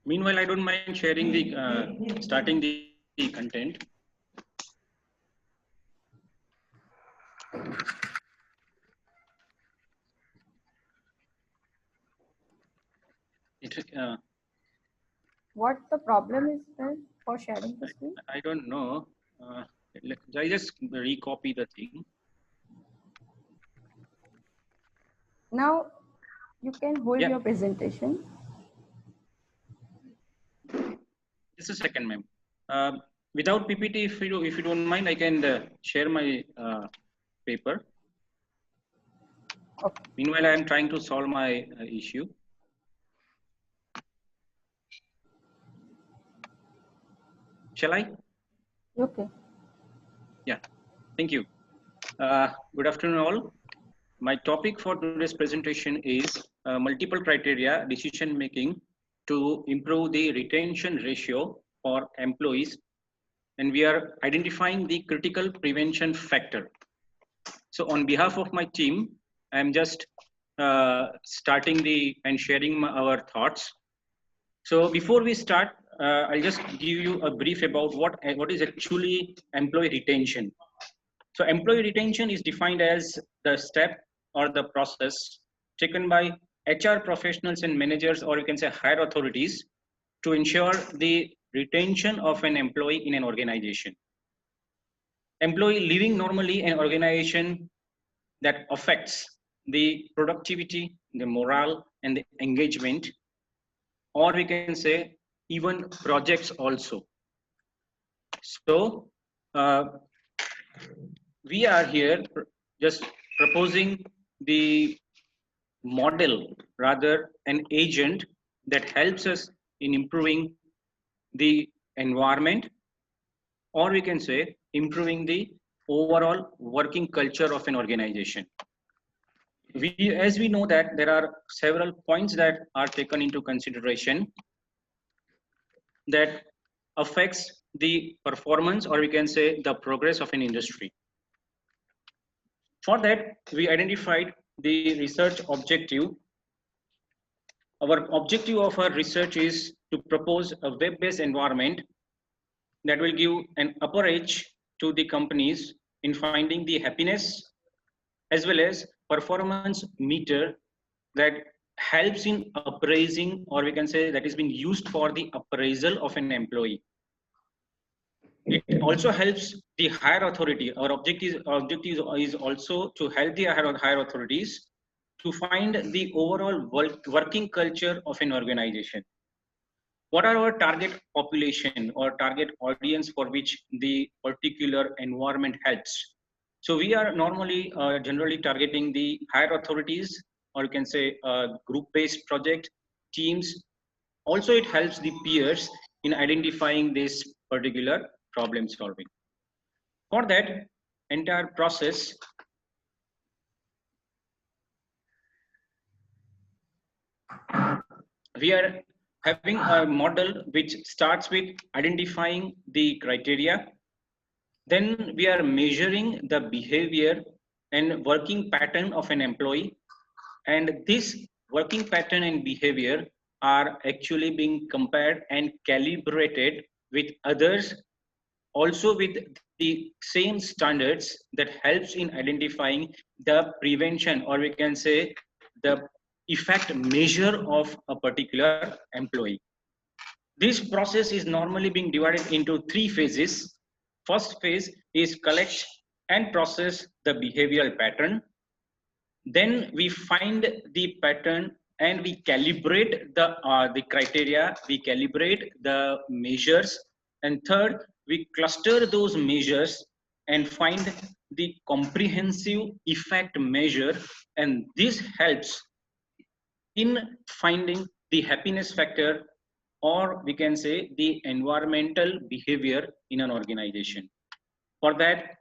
Meanwhile, I don't mind sharing the starting the content. It, What the problem is then for sharing the screen? I don't know. I just recopy the thing. Now you can hold Yeah, your presentation. just a second, ma'am. Without PPT, if you don't mind, I can share my paper. Okay. Meanwhile, I am trying to solve my issue. Shall I? Okay. Yeah. Thank you. Good afternoon, all. My topic for today's presentation is multiple criteria decision making to improve the retention ratio for employees, and we are identifying the critical prevention factor. So on behalf of my team, I'm just starting the and sharing our thoughts. So before we start, I'll just give you a brief about what is actually employee retention. So employee retention is defined as the step or the process taken by HR professionals and managers, or you can say higher authorities, to ensure the retention of an employee in an organization. Employee leaving normally an organization that affects the productivity, the morale, and the engagement, or we can say even projects also. So uh, we are here just proposing the model, rather an agent that helps us in improving the environment, or we can say improving the overall working culture of an organization. As we know that there are several points that are taken into consideration that affects the performance, or we can say the progress of an industry. For that, we identified the research objective. Our objective of our research is to propose a web-based environment that will give an upper edge to the companies in finding the happiness, as well as performance meter that helps in appraising, or we can say that is being used for the appraisal of an employee. It also helps the higher authority. Our objective is also to help the higher authorities to find the overall working culture of an organization. What are our target population or target audience for which the particular environment helps? So we are normally generally targeting the higher authorities, or you can say group-based project teams. Also, it helps the peers in identifying this particular problem solving. For that entire process, we are having a model which starts with identifying the criteria. Then we are measuring the behavior and working pattern of an employee. And this working pattern and behavior are actually being compared and calibrated with others, also with the same standards that helps in identifying the prevention, or we can say the effect measure of a particular employee. This process is normally being divided into three phases. First phase is collect and process the behavioral pattern. Then we find the pattern and we calibrate the criteria, we calibrate the measures, and third, we cluster those measures and find the comprehensive effect measure, and this helps in finding the happiness factor, or we can say the environmental behavior in an organization. For that,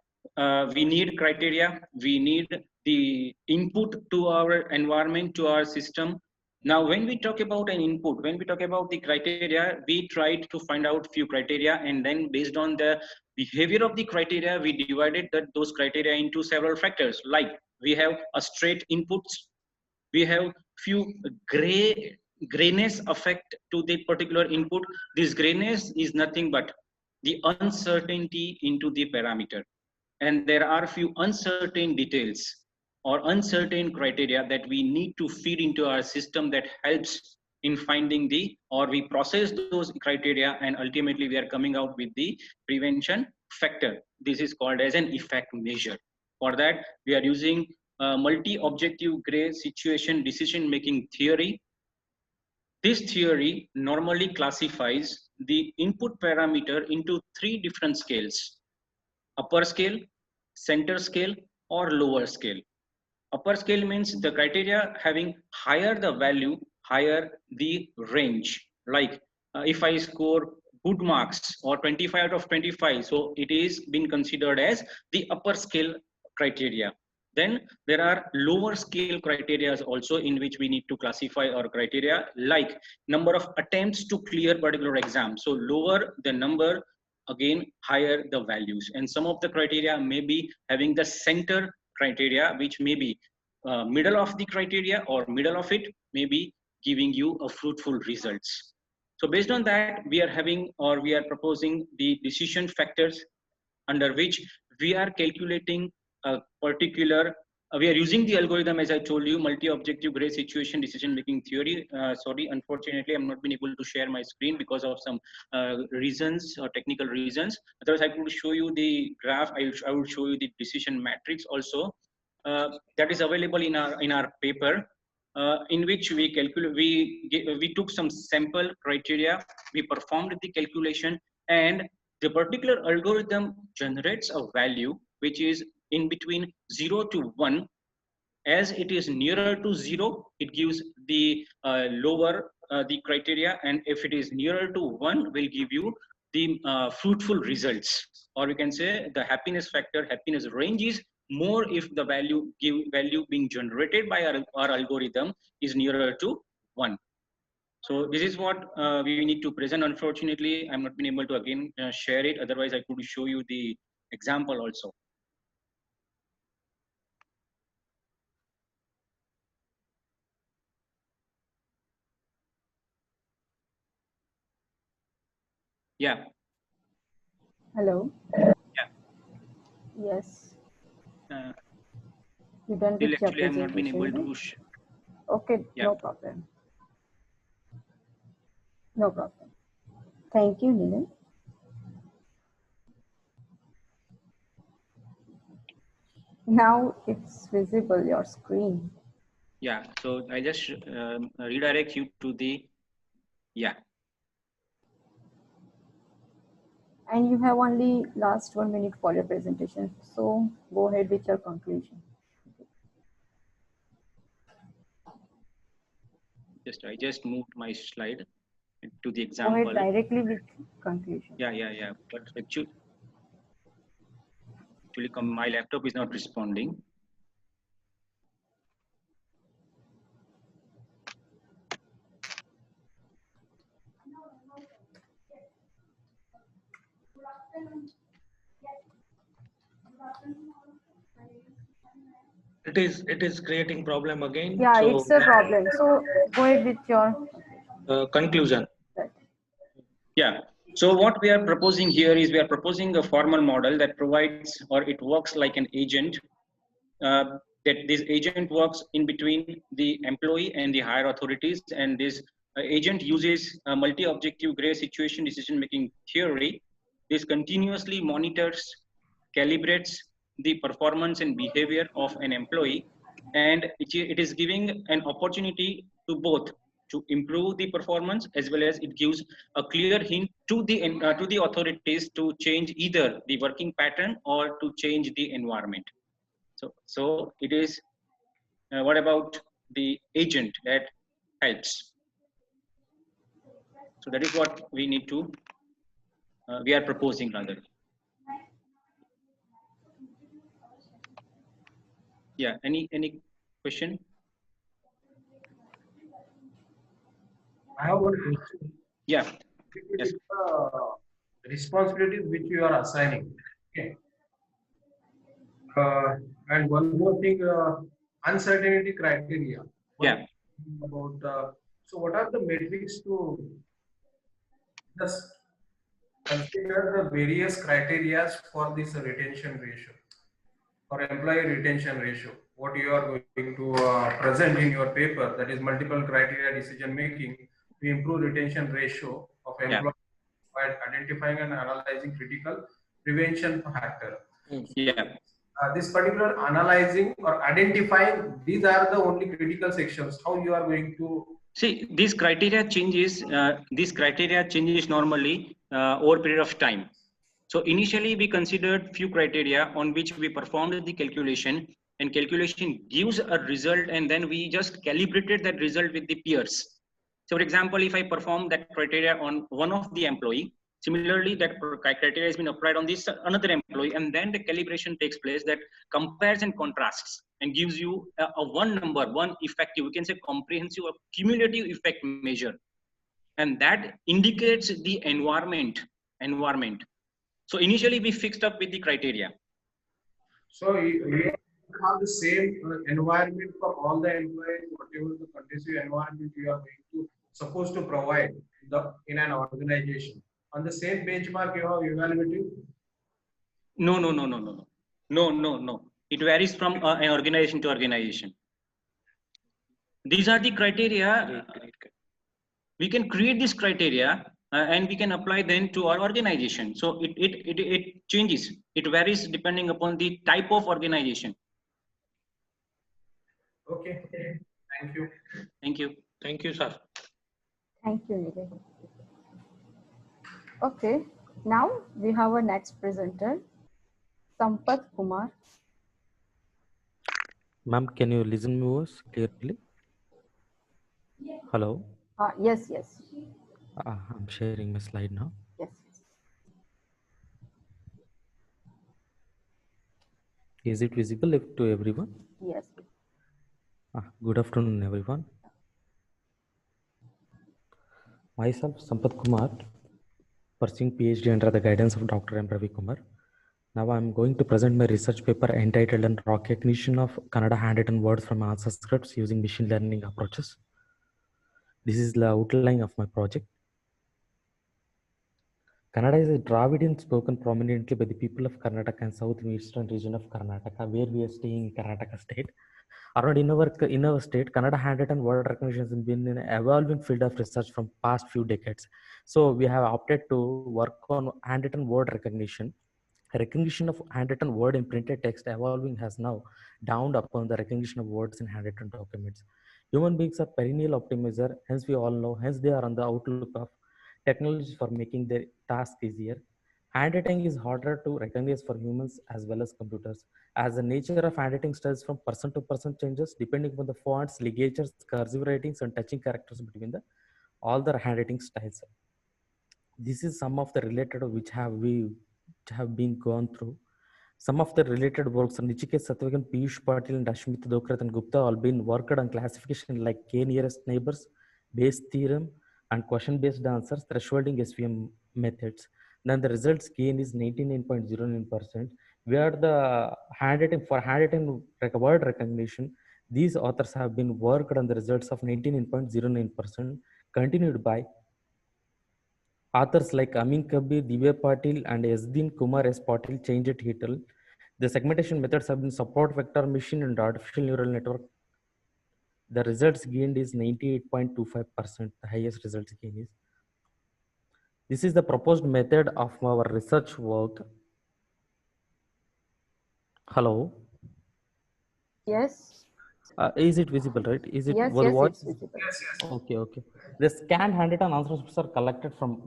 we need criteria, we need the input to our environment, to our system. Now when we talk about an input, when we talk about the criteria, we tried to find out few criteria, and then based on the behavior of the criteria, we divided those criteria into several factors. Like we have a straight inputs, we have few gray grayness affect to the particular input. This grayness is nothing but the uncertainty into the parameter, and there are few uncertain details or uncertain criteria that we need to feed into our system that helps in finding the, or we process those criteria, and ultimately we are coming out with the prevention factor. This is called as an effect measure. For that we are using multi-objective gray situation decision making theory. This theory normally classifies the input parameter into three different scales: upper scale, center scale, or lower scale. Upper scale means the criteria having higher the value, higher the range. Like if I score good marks or 25 out of 25, so it is been considered as the upper scale criteria. Then there are lower scale criteria also, in which we need to classify our criteria, like number of attempts to clear particular exam. So lower the number, again higher the values. And some of the criteria may be having the center criteria, which may be middle of the criteria, or middle of it may be giving you a fruitful results. So based on that, we are having, or we are proposing the decision factors, under which we are calculating a particular, we are using the algorithm, as I told you, multi-objective gray situation decision making theory. Sorry, unfortunately I'm not been able to share my screen because of some reasons or technical reasons. Otherwise I could show you the graph. I will show you the decision matrix also, that is available in our paper, in which we calculate, we took some sample criteria, we performed the calculation, and the particular algorithm generates a value which is in between 0 to 1. As it is nearer to 0, it gives the lower the criteria, and if it is nearer to 1, will give you the fruitful results, or we can say the happiness factor, happiness range is more if the value being generated by our algorithm is nearer to 1. So this is what we need to present. Unfortunately I'm not been able to again share it, otherwise I could show you the example also. Yeah. Hello. Yeah. Yes. uh, You done Still, with your actually, I'm not been able presentation, to. right? Okay, Yeah. no problem. No problem. Thank you, Neil. Now it's visible, your screen. Yeah. So I just redirect you to the. Yeah. And you have only last 1 minute for your presentation. So go ahead with your conclusion. I just moved my slide to the Go ahead example. directly with conclusion. Yeah. But actually, my laptop is not responding. It is creating problem again. Yeah, So it's a problem. So go ahead with your conclusion. right. Yeah. So what we are proposing here is, we are proposing a formal model that provides, or it works like an agent. That this agent works in between the employee and the higher authorities, and this agent uses a multi-objective gray situation decision-making theory. This continuously monitors, calibrates the performance and behavior of an employee, and it is giving an opportunity to both to improve the performance, as well as it gives a clear hint to the authorities to change either the working pattern or to change the environment. So it is, what about the agent that helps? So that is what we need to, we are proposing rather. Yeah, any question? I have one question. Yeah. It Yes. is the responsibilities which you are assigning. Okay. And one more thing, uncertainty criteria. Yeah. About So what are the metrics to just consider the various criteria for this retention ratio or employee retention ratio? What you are going to present in your paper, that is multiple criteria decision making to improve retention ratio of Yeah. employees by identifying and analyzing critical prevention factor. Yeah. This particular analyzing or identifying, these are the only critical sections. How you are going to See, these criteria changes. These criteria changes normally over a period of time. So initially, we considered few criteria on which we performed the calculation, and calculation gives a result, and then we just calibrated that result with the peers. So, for example, if I perform that criteria on one of the employee, similarly that criteria has been applied on this another employee, and then the calibration takes place that compares and contrasts and gives you a one number, one effective, we can say comprehensive or cumulative effect measure, and that indicates the environment. So initially we fixed up with the criteria. so you have the same environment for all the employees, whatever the conducive environment you are going to supposed to provide in an organization. On the same benchmark, you have evaluative. No. It varies from an organization to organization. These are the criteria. We can create this criteria and we can apply them to our organization. So it changes. It varies depending upon the type of organization. Okay. Thank you. Thank you. Thank you, sir. Thank you, Nilesh. Okay, now we have our next presenter, Sampath Kumar. Ma'am, can you listen to us clearly? Hello. Yes. I'm sharing my slide now. Yes. Is it visible to everyone? Yes. Good afternoon, everyone. Myself, Sampath Kumar, pursuing PhD under the guidance of Dr. M. Ravi Kumar. Now I'm going to present my research paper entitled on Recognition of Kannada Handwritten Words from Answer Scripts using Machine Learning Approaches. This is the outline of my project. Kannada is a Dravidian spoken prominently by the people of Karnataka and southeastern region of Karnataka, where we are staying in Karnataka state. Around in our state, Kannada handwritten word recognition has been an evolving field of research from past few decades. So we have opted to work on handwritten word recognition. Recognition of handwritten word in printed text evolving has now dawned upon the recognition of words in handwritten documents. Human beings are perennial optimizer, hence we all know, hence they are on the outlook of technologies for making their task easier. Handwriting is harder to recognize for humans as well as computers, as the nature of handwriting styles from person to person changes depending upon the fonts, ligatures, cursive writings, and touching characters between all the handwriting styles. This is some of the related which have been gone through. Some of the related works on Nichikesh Satyavan, Piyush Patil, and Ashmit Dokrat and Gupta all been worked on classification like K nearest neighbors, Bayes theorem, and question-based answers, thresholding SVM methods. Then the results gain is 99.09%. Where the handwritten word recognition, these authors have been worked on the results of 99.09%, continued by authors like Amin Kabir, Divya Patil, and Yazdin Kumar S. Patil changed title. The segmentation methods have been support vector machine and artificial neural network. The results gained is 98.25%. The highest results gain is. This is the proposed method of our research work. Hello. Yes. Is it visible, right? Is it Yes, what? it's visible. Yes. Okay. The scanned handwritten answers are collected from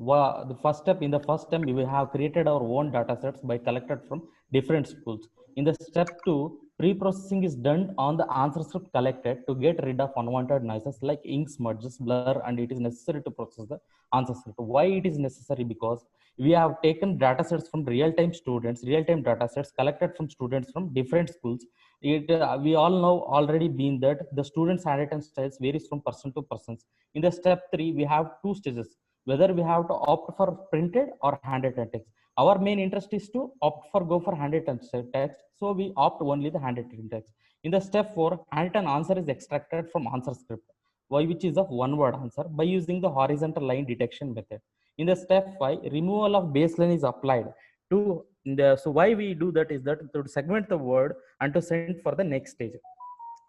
the first step. In the first step, we have created our own data sets by collected from different schools. In the step 2, pre-processing is done on the answer script collected to get rid of unwanted noises like ink smudges, blur, and it is necessary to process the answer script. Why it is necessary? Because we have taken data sets from real-time data sets collected from students from different schools. We all know already been that the students' handwritten styles varies from person to person. In the step 3, we have two stages, whether we have to opt for printed or handwritten text. Our main interest is to go for handwritten text, so we opt only the handwritten text. In the step 4, handwritten answer is extracted from answer script. which is of one word answer, by using the horizontal line detection method. In the step 5, removal of baseline is applied to so why we do that is that to segment the word and to send for the next stage.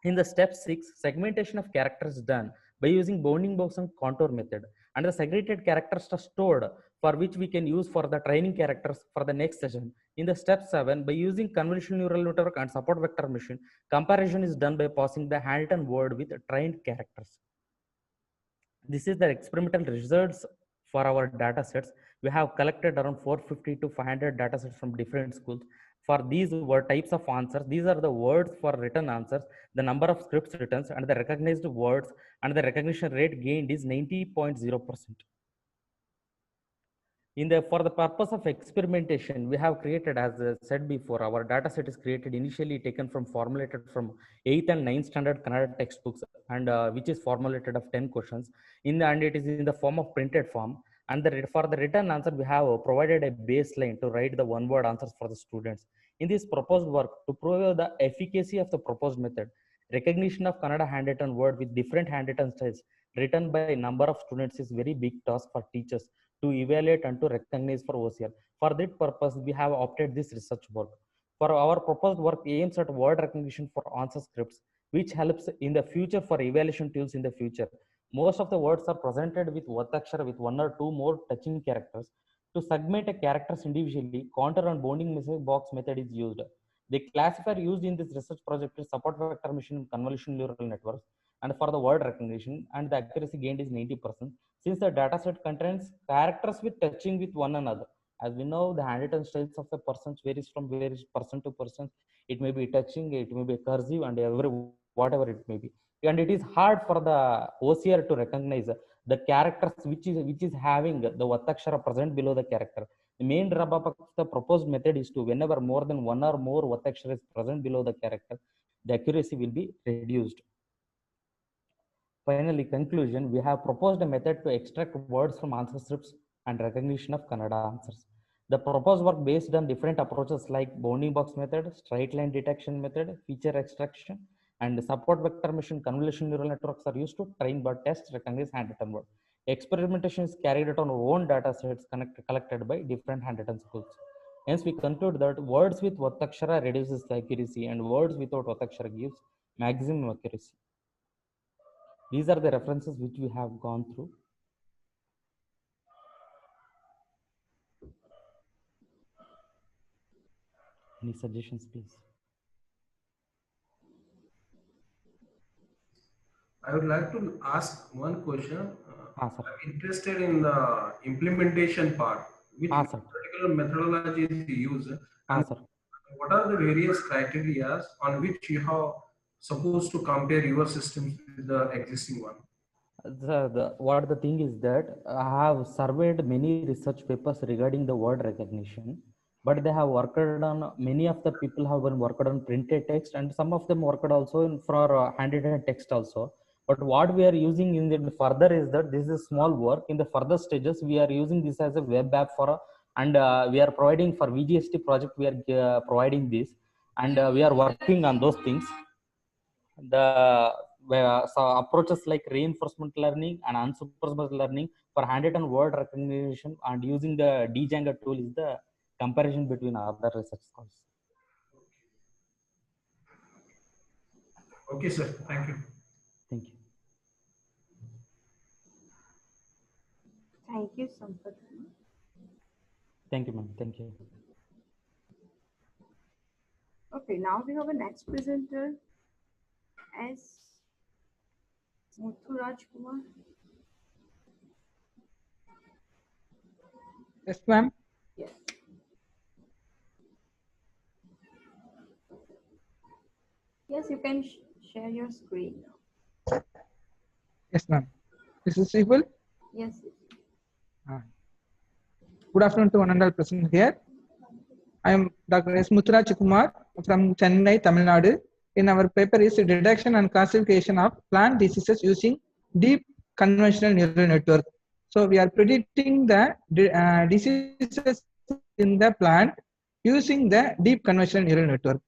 In the step 6, segmentation of characters done by using bounding box and contour method, and the segregated characters are stored for which we can use for the training characters for the next session. In the step 7, by using convolutional neural network and support vector machine, comparison is done by passing the handwritten word with trained characters. This is the experimental results for our data sets. We have collected around 450 to 500 data sets from different schools. For these word types of answers, these are the words for written answers, the number of scripts written, and the recognized words, and the recognition rate gained is 90.0%. For the purpose of experimentation, we have created, as said before, our data set is created initially taken from formulated from 8th and 9th standard Kannada textbooks, and which is formulated of 10 questions and it is in the form of printed form. And for the written answer, we have provided a baseline to write the one word answers for the students. In this proposed work, to prove the efficacy of the proposed method, recognition of Kannada handwritten word with different handwritten styles written by a number of students is very big task for teachers to evaluate and to recognize for OCR. For that purpose, we have opted this research work. For our proposed work aims at word recognition for answer scripts, which helps in the future for evaluation tools in the future. Most of the words are presented with Vatakshara with one or two more touching characters. To segment a characters individually, contour and bounding message box method is used. The classifier used in this research project is support vector machine and convolutional neural networks, and for the word recognition, and the accuracy gained is 90%. Since the dataset contains characters with touching with one another, as we know, the handwritten styles of a person varies from various person to person. It may be touching, it may be cursive, and whatever it may be. And it is hard for the OCR to recognize the characters which is having the Vatakshara present below the character. The main drawback of the proposed method is to whenever more than one or more Vatakshara is present below the character, the accuracy will be reduced. Finally, conclusion, we have proposed a method to extract words from answer scripts and recognition of Kannada answers. The proposed work based on different approaches like bounding box method, straight line detection method, feature extraction, and support vector machine convolutional neural networks are used to train but test recognize handwritten word. Experimentation is carried out on our own data sets collected by different handwritten schools. Hence, we conclude that words with Vatakshara reduces the accuracy and words without Vatakshara gives maximum accuracy. These are the references which we have gone through. Any suggestions, please? I would like to ask one question. Sir. I'm interested in the implementation part. Which particular methodology is used? And Sir. what are the various criteria on which you have supposed to compare your systems with the existing one? What the thing is that I have surveyed many research papers regarding the word recognition, but they have worked on, many of the people have been worked on printed text, and some of them worked also for handwritten text also. But what we are using in the further is that this is small work. In the further stages, we are using this as a web app and we are providing for VGST project. We are providing this, and we are working on those things. So approaches like reinforcement learning and unsupervised learning for handwritten word recognition and using the Django tool is the comparison between other research scholars. Okay, sir. Thank you. Thank you. Thank you, Sampath. Thank you, ma'am. Thank you. Okay, now we have a next presenter as Muthuraj Kumar. Yes, ma'am. Yes. Yes, you can share your screen now. Yes, ma'am. This is Sibul. Yes. Good afternoon to one and all present here. I am Dr. S. Muthuraj Kumar from Chennai, Tamil Nadu. In our paper is detection and classification of plant diseases using deep convolutional neural network. So we are predicting the diseases in the plant using the deep convolutional neural network.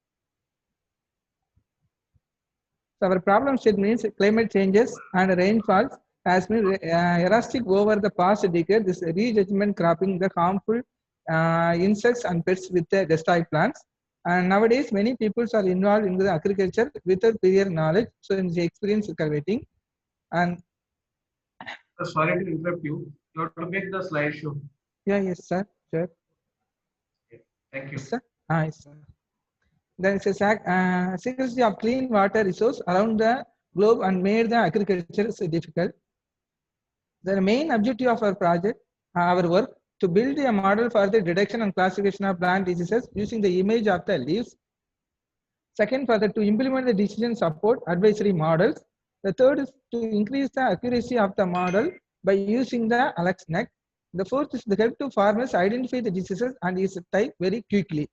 So our problem state means climate changes and rainfalls has been erratic over the past decade. This rejudgment cropping the harmful insects and pests with the destroy plants. And nowadays, many people are involved in the agriculture without prior knowledge. So in the experience cultivating. And Sorry to interrupt you. You have to make the slideshow. yeah, yes, sir. Sure. Okay. Thank you. Yes, sir. Yes, sir. Then it says scarcity of clean water resource around the globe and made the agriculture difficult. The main objective of our project, our work, to build a model for the detection and classification of plant diseases using the image of the leaves. Second, further to implement the decision support advisory models. The third is to increase the accuracy of the model by using the AlexNet. The fourth is to help to farmers identify the diseases and its type very quickly.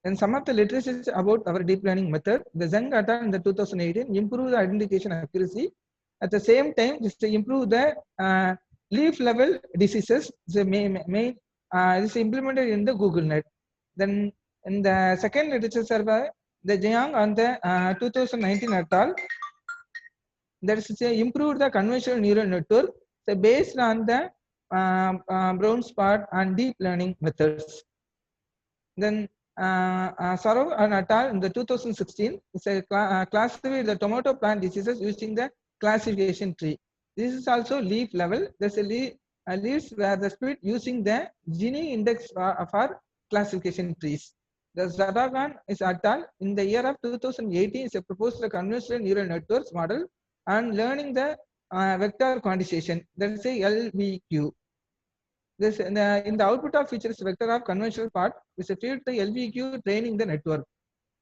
And some of the literature about our deep learning method, the Zhang et al. In the 2018 improved the identification accuracy. At the same time, this to improve the leaf level diseases. The main is implemented in the GoogleNet. Then in the second literature survey, the Jiang on the 2019 et al. That is to improve the convolutional neural network based on the brown spot and deep learning methods. Then Sarov and et al. In the 2016 is classified the tomato plant diseases using the classification tree. This is also leaf level. There's a leaves where the split using the Gini index for classification trees. The Zadagan is et al. In the year of 2018 is a proposed convolutional neural networks model and learning the vector quantization. That is a LVQ. This in the output of features vector of conventional part is a field the LVQ training the network.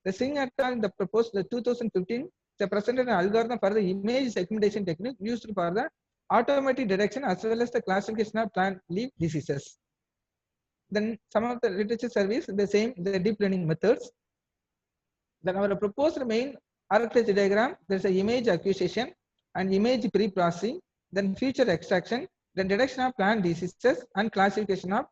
The Singh et al. The proposed the 2015 they presented an algorithm for the image segmentation technique used for the automatic detection as well as the classification of plant leaf diseases. Then some of the literature surveys the same the deep learning methods. Then our proposed main architecture diagram there's an image acquisition and image pre-processing, then feature extraction, then detection of plant diseases and classification of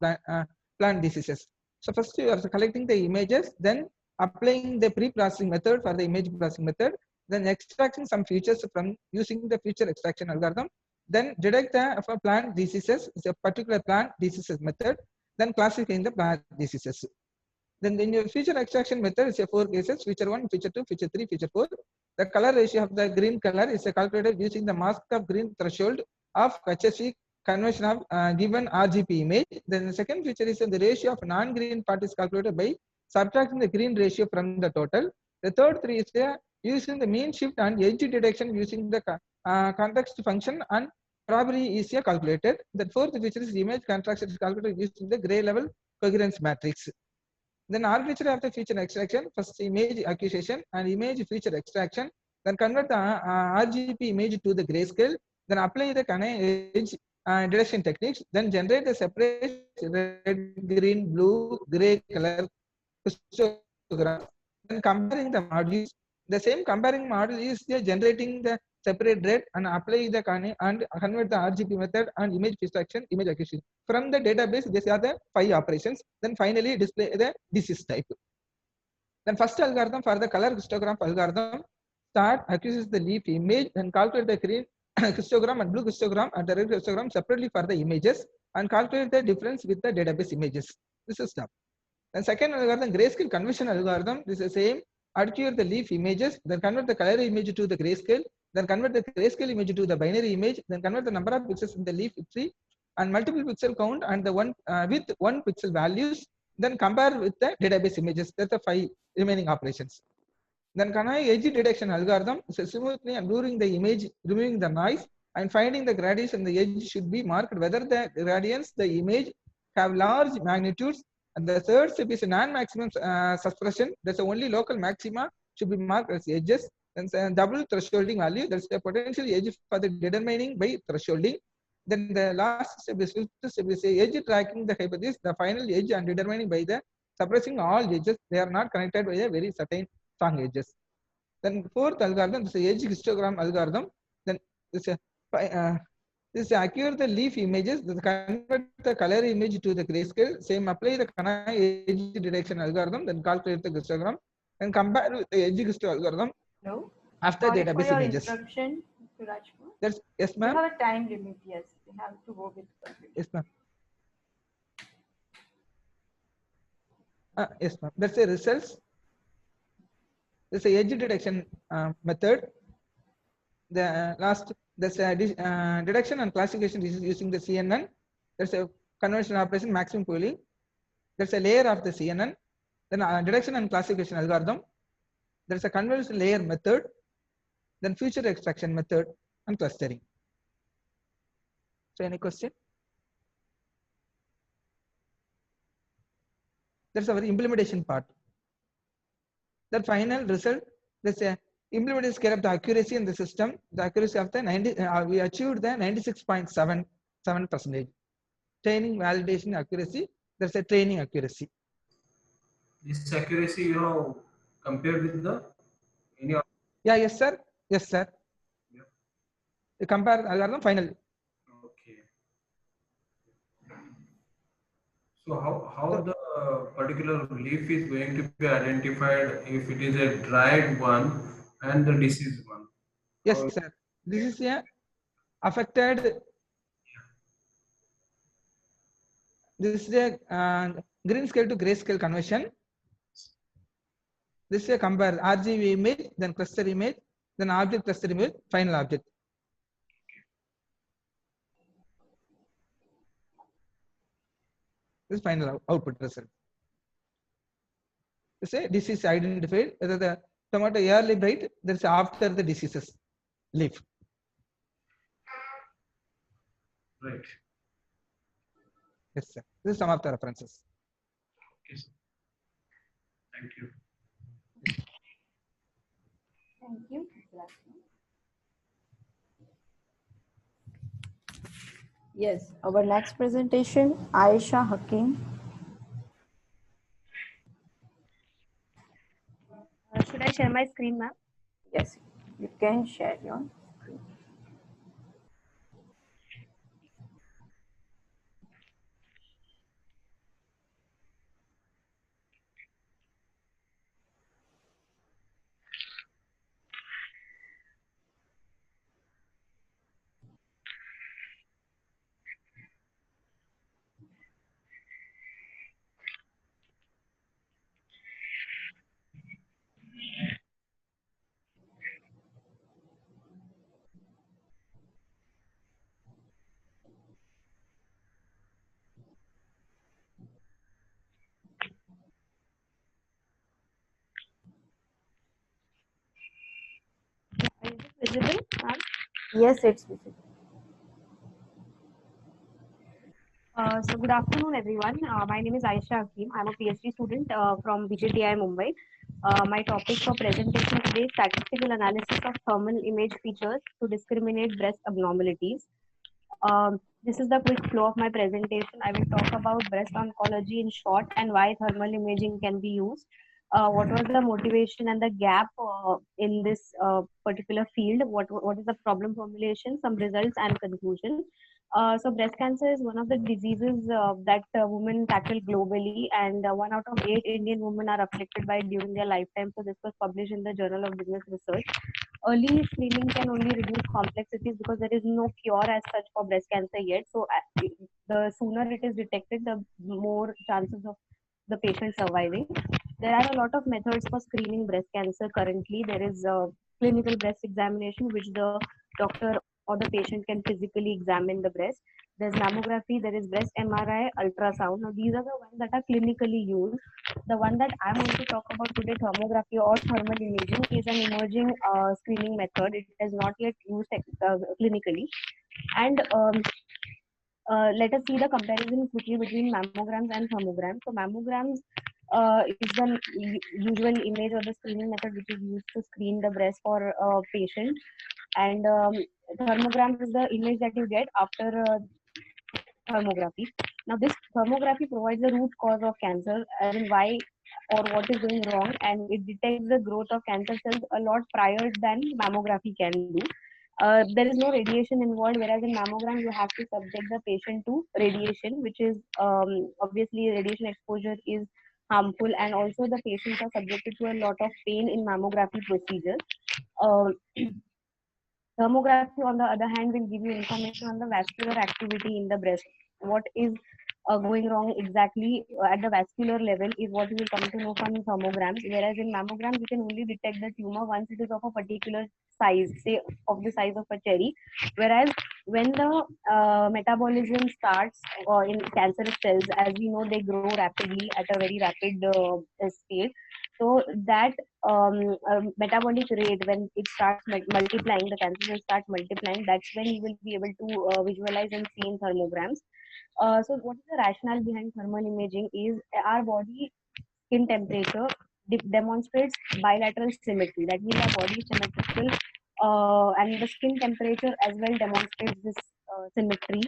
plant diseases. So first you are collecting the images, then applying the pre-processing method for the image processing method, then extracting some features from using the feature extraction algorithm, then detect the plant diseases, is a particular plant diseases method, then classifying the plant diseases. Then in your feature extraction method is a 4 cases, feature 1, feature 2, feature 3, feature 4. The color ratio of the green color is calculated using the mask of green threshold of HSV conversion of given RGB image. Then the second feature is the ratio of non-green part is calculated by subtracting the green ratio from the total. The third three is using the mean shift and edge detection using the context function and probability is calculated. The fourth feature is image contrast is calculated using the gray level coherence matrix. Then architecture of the feature extraction, first image acquisition and image feature extraction, then convert the RGB image to the grayscale, then apply the edge detection techniques, then generate the separate red, green, blue, gray color histogram. Then comparing the modules, the same comparing model is generating the separate red and apply the and convert the RGB method and image extraction, image acquisition. From the database, these are the 5 operations. Then finally display the disease type. Then first algorithm for the color histogram algorithm start acquires the leaf image, then calculate the green histogram and blue histogram and the red histogram separately for the images and calculate the difference with the database images. This is step. Then second algorithm, grayscale conversion algorithm, this is the same, acquire the leaf images, then convert the color image to the grayscale, then convert the grayscale image to the binary image, then convert the number of pixels in the leaf tree and multiple pixel count and the one with 1 pixel values, then compare with the database images. That's the 5 remaining operations. Then edge detection algorithm is smoothly and blurring the image, removing the noise and finding the gradients and the edge should be marked whether the gradients, the image have large magnitudes. And the third step is a non-maximum suppression. That's the only local maxima should be marked as edges. Then double thresholding value. That's the potential edge for the determining by thresholding. Then the last step is edge tracking the hypothesis. The final edge and determining by the suppressing all edges. They are not connected by a very certain strong edges. Then fourth algorithm is the edge histogram algorithm. Then this accurate the leaf images, convert the color image to the grayscale, same apply the edge detection algorithm, then calculate the histogram, and compare with the edge histogram algorithm. Hello? after Sorry for database your images. interruption, Mr. Rajkumar. That's yes, We ma'am. have a time limit. Yes, we have to go with conclusion. Yes, ma'am. Yes, ma'am. That's the results. There's a edge detection method. The last, there's a detection and classification is using the CNN. There's a conventional operation, maximum pooling. There's a layer of the CNN. Then detection and classification algorithm. There's a convolutional layer method. Then feature extraction method and clustering. So any question? That's our implementation part. The final result, there's a implemented scale of the accuracy in the system. The accuracy of the 90, we achieved the 96.77%. Training, validation, accuracy. There's a training accuracy. This accuracy, compared with the any other. Yeah, yes, sir. Yes, sir. Yeah. You compare algorithm final. Okay. So how the particular leaf is going to be identified if it is a dried one and the diseased one? Yes, sir. This is a affected. This is a green scale to gray scale conversion. This is a compare RGB image, then cluster image, then object cluster image, final object. This is final output result. This is a disease identified, whether the tomato early bright, there's after the diseases leaf. Right. Yes, sir. This is some of the references. Okay, sir. Thank you. Thank you, Mr. Rajkumar. Yes, our next presentation, Aisha Hakim. Should I share my screen, ma'am? Yes, you can share your screen. Is it visible, ma'am? Yes, it's visible. So good afternoon, everyone. My name is Aisha Hakim. I'm a PhD student from BJTI Mumbai. My topic for presentation today is statistical analysis of thermal image features to discriminate breast abnormalities. This is the quick flow of my presentation. I will talk about breast oncology in short and why thermal imaging can be used. What was the motivation and the gap in this particular field? What is the problem formulation, some results and conclusion. So breast cancer is one of the diseases that women tackle globally, and 1 out of 8 Indian women are afflicted by it during their lifetime. So this was published in the Journal of Business Research. Early screening can only reduce complexities because there is no cure as such for breast cancer yet. So the sooner it is detected, the more chances of the patient surviving. There are a lot of methods for screening breast cancer currently. There is clinical breast examination, which the doctor or the patient can physically examine the breast. There's mammography, there is breast MRI, ultrasound. Now, these are the ones that are clinically used. The one that I'm going to talk about today, thermography or thermal imaging, is an emerging screening method. It is not yet used clinically. And let us see the comparison quickly between mammograms and thermograms. So mammograms is the usual image or the screening method which is used to screen the breast for a patient. And thermogram is the image that you get after thermography. Now, this thermography provides the root cause of cancer, as in why or what is going wrong, and it detects the growth of cancer cells a lot prior than mammography can do. There is no radiation involved, whereas in mammogram you have to subject the patient to radiation, which is obviously radiation exposure is harmful, and also the patients are subjected to a lot of pain in mammography procedures. Thermography, on the other hand, will give you information on the vascular activity in the breast. What is going wrong exactly at the vascular level is what you will come to know from thermograms. Whereas in mammograms, you can only detect the tumor once it is of a particular size, say of the size of a cherry. Whereas when the metabolism starts in cancerous cells, as we know, they grow rapidly at a very rapid speed. So that metabolic rate, when it starts multiplying, the cancer will start multiplying. That's when you will be able to visualize and see in thermograms. So what is the rationale behind thermal imaging is our body skin temperature demonstrates bilateral symmetry. That means our body is symmetrical, and the skin temperature as well demonstrates this symmetry.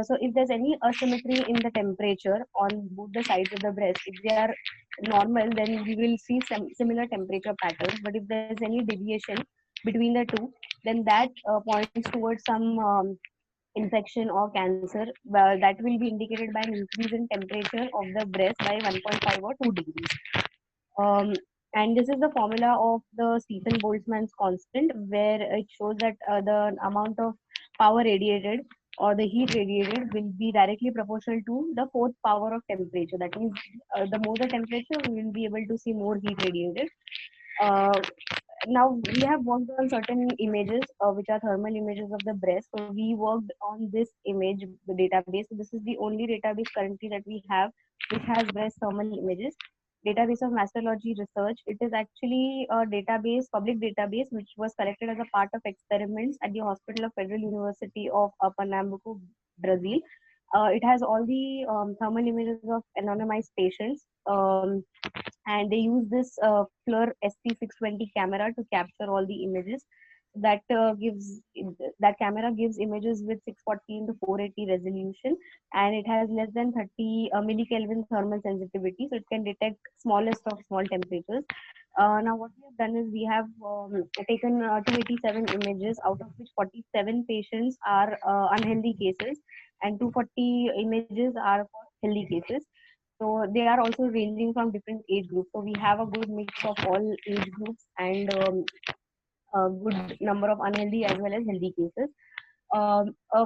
So if there's any asymmetry in the temperature on both the sides of the breast, if they are normal, then we will see some similar temperature patterns. But if there's any deviation between the two, then that points towards some infection or cancer. That will be indicated by an increase in temperature of the breast by 1.5 or 2 degrees. And this is the formula of the Stephen Boltzmann's constant, where it shows that the amount of power radiated or the heat radiated will be directly proportional to the fourth power of temperature. That means the more the temperature, we will be able to see more heat radiated. Uh, Now we have worked on certain images which are thermal images of the breast. So we worked on this image the database. So this is the only database currently that we have which has breast thermal images. Database of Mastology Research. It is actually a database, public database, which was collected as a part of experiments at the Hospital of Federal University of Pernambuco, Brazil. It has all the thermal images of anonymized patients. And they use this FLIR SP620 camera to capture all the images. That camera gives images with 640 into 480 resolution, and it has less than 30 millikelvin thermal sensitivity, so it can detect smallest of small temperatures. Now what we have done is we have taken 287 images, out of which 47 patients are unhealthy cases and 240 images are for healthy cases. So they are also ranging from different age groups. So we have a good mix of all age groups and a good number of unhealthy as well as healthy cases.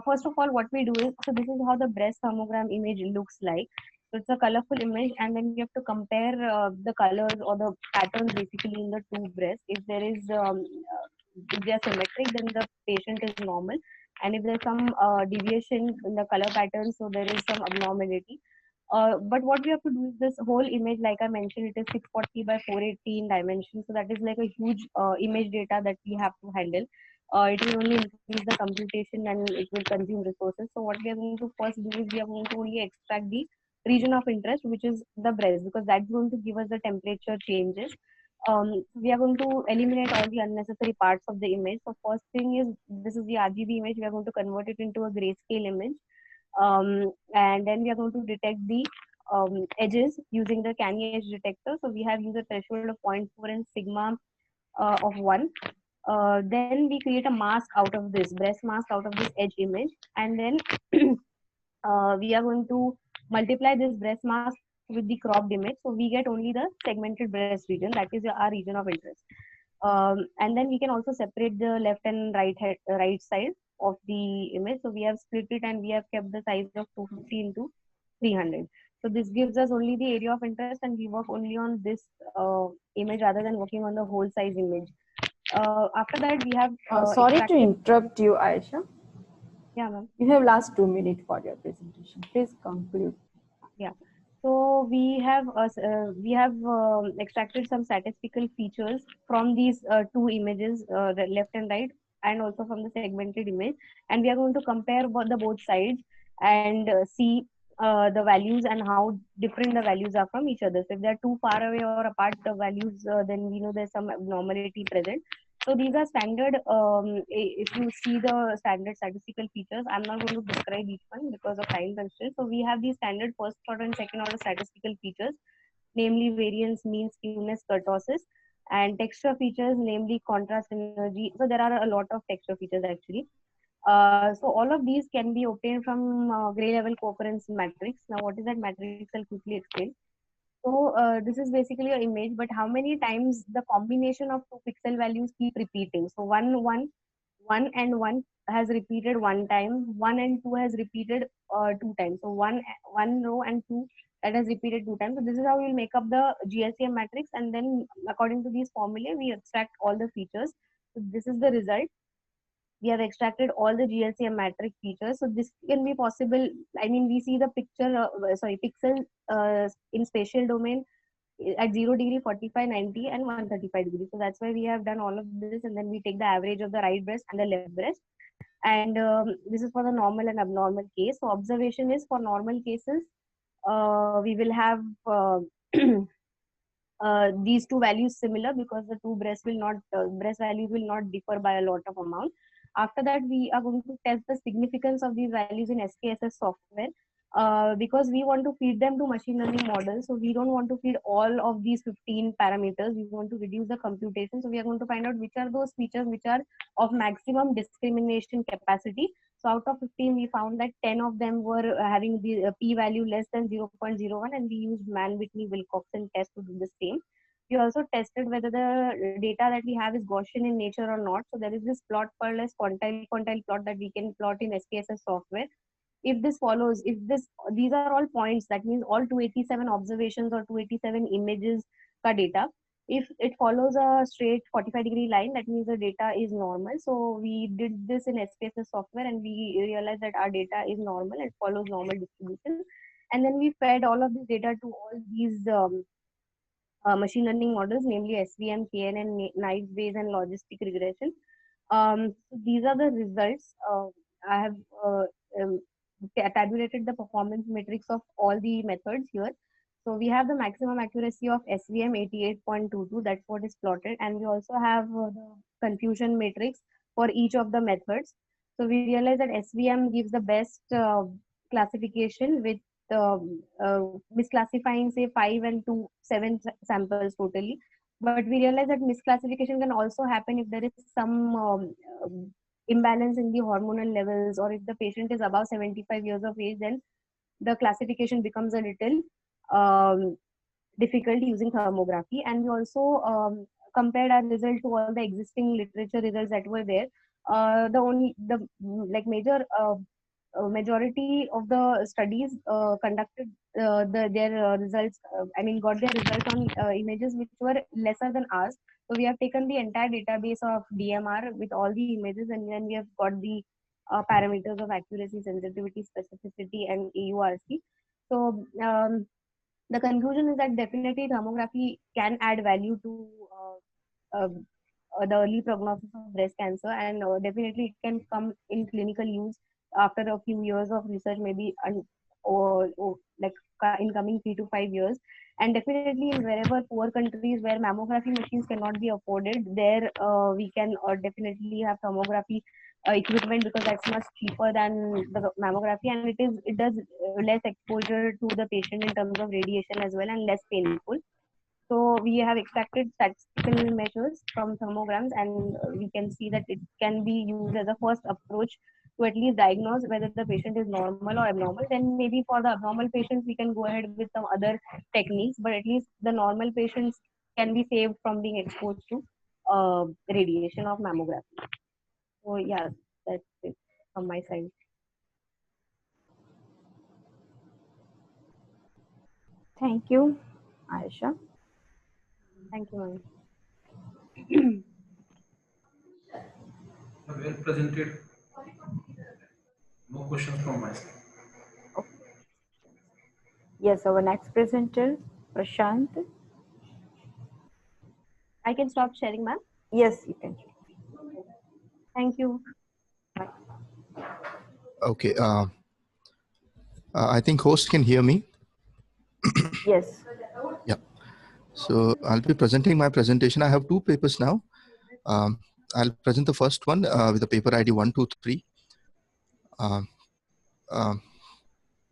First of all, what we do is, so this is how the breast thermogram image looks like. So it's a colorful image, and then we have to compare the colors or the patterns basically in the two breasts. If there is, if they are symmetric, then the patient is normal, and if there's some deviation in the color pattern, so there is some abnormality. But what we have to do is this whole image, like I mentioned, it is 640 by 480 in dimension. So that is like a huge image data that we have to handle. It will only increase the computation and it will consume resources. So what we are going to first do is we are going to only extract the region of interest, which is the breast, because that's going to give us the temperature changes. We are going to eliminate all the unnecessary parts of the image. So first thing is, this is the RGB image. We are going to convert it into a grayscale image. And then we are going to detect the edges using the Canny edge detector. So we have used a threshold of 0.4 and sigma of 1. Then we create a mask out of this, breast mask out of this edge image, and then we are going to multiply this breast mask with the cropped image. So we get only the segmented breast region, that is our region of interest. And then we can also separate the left and right side of the image. So we have split it and we have kept the size of 250 into 300. So this gives us only the area of interest, and we work only on this image rather than working on the whole size image. After that, we have sorry to interrupt you, Aisha. Yeah, ma'am. You have last 2 minutes for your presentation. Please conclude. Yeah. So we have extracted some statistical features from these two images, the left and right, and also from the segmented image, and we are going to compare the both sides and see the values and how different the values are from each other. So if they are too far away or apart, the values, then we know there's some abnormality present. So these are standard, if you see the standard statistical features, I'm not going to describe each one because of time constraints. So we have these standard first order and second order statistical features, namely variance, mean, skewness, kurtosis, and texture features, namely contrast, energy. So there are a lot of texture features actually. So all of these can be obtained from gray level cooccurrence matrix. Now what is that matrix? I'll quickly explain. So this is basically an image, but how many times the combination of two pixel values keep repeating? So 1 and 1 has repeated one time, 1 and 2 has repeated 2 times. So one row and 2 that has repeated 2 times. So this is how we'll make up the GSM matrix, and then according to these formulae, we extract all the features. So this is the result. We have extracted all the GLCM matrix features. So this can be possible. I mean, we see the pixel in spatial domain at 0 degree, 45, 90, and 135 degrees. So that's why we have done all of this, and then we take the average of the right breast and the left breast. And this is for the normal and abnormal case. So observation is for normal cases, we will have these two values similar, because the two breast values will not differ by a lot of amount. After that, we are going to test the significance of these values in SKSS software, because we want to feed them to machine learning models. So we don't want to feed all of these 15 parameters. We want to reduce the computation. So we are going to find out which are those features which are of maximum discrimination capacity. So out of 15, we found that 10 of them were having the p-value less than 0.01, and we used Mann-Whitney-Wilcoxon test to do the same. We also tested whether the data that we have is Gaussian in nature or not. So there is this plot per-less quantile plot that we can plot in SPSS software. If this follows, these are all points, that means all 287 observations or 287 images ka data. If it follows a straight 45-degree line, that means the data is normal. So we did this in SPSS software, and we realized that our data is normal and follows normal distribution. And then we fed all of this data to all these machine learning models, namely SVM, KNN, naive Bayes, and logistic regression. So these are the results. I have tabulated the performance metrics of all the methods here. So we have the maximum accuracy of SVM 88.22, that's what is plotted. And we also have the confusion matrix for each of the methods. So we realize that SVM gives the best classification with misclassifying, say, 5 and 2, 7 samples totally. But we realize that misclassification can also happen if there is some imbalance in the hormonal levels, or if the patient is above 75 years of age, then the classification becomes a little difficult using thermography. And we also compared our result to all the existing literature results that were there. Majority of the studies conducted their results, got their results on images which were lesser than ours. So we have taken the entire database of DMR with all the images, and then we have got the parameters of accuracy, sensitivity, specificity, and AURC. So the conclusion is that definitely thermography can add value to the early prognosis of breast cancer, and definitely it can come in clinical use after a few years of research, maybe in coming 3 to 5 years. And definitely in wherever poor countries where mammography machines cannot be afforded, there we can definitely have thermography equipment, because that's much cheaper than the mammography, and it does less exposure to the patient in terms of radiation as well, and less painful. So we have extracted statistical measures from thermograms, and we can see that it can be used as a first approach to at least diagnose whether the patient is normal or abnormal. Then maybe for the abnormal patients, we can go ahead with some other techniques, but at least the normal patients can be saved from being exposed to radiation of mammography. So yeah, that's it from my side. Thank you, Aisha. Thank you, ma'am. Well presented. No questions from my side. Okay. Yes, our next presenter, Prashant. I can stop sharing, ma'am. Yes, you can. Thank you. Bye. Okay. I think host can hear me. Yes. Yeah. So I'll be presenting my presentation. I have two papers now. I'll present the first one with the paper ID 123.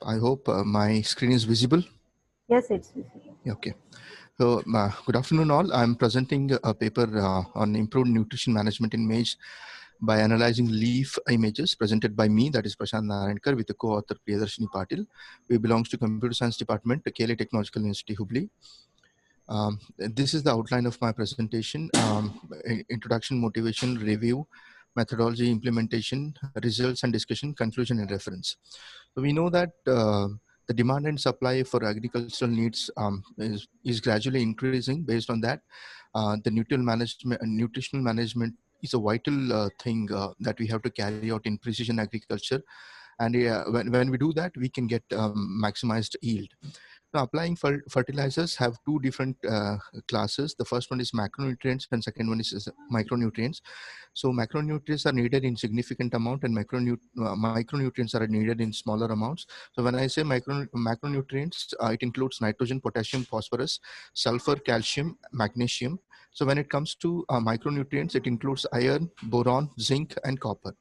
I hope my screen is visible. Yes, it's visible. Okay. So good afternoon all. I'm presenting a paper on improved nutrition management in maize by analyzing leaf images presented by me, that is Prashant Narayankar, with the co-author Priyadarshini Patil. We belongs to Computer Science Department, KLA Technological University, Hubli. This is the outline of my presentation: introduction, motivation, review, methodology, implementation, results and discussion, conclusion and reference. So we know that the demand and supply for agricultural needs is gradually increasing. Based on that, the nutritional management is a vital thing that we have to carry out in precision agriculture. And when we do that, we can get maximized yield. Now, applying fertilizers have two different classes. The first one is macronutrients and second one is micronutrients. So macronutrients are needed in significant amount and micronutrients are needed in smaller amounts. So when I say macronutrients, it includes nitrogen, potassium, phosphorus, sulfur, calcium, magnesium. So when it comes to micronutrients, it includes iron, boron, zinc, and copper.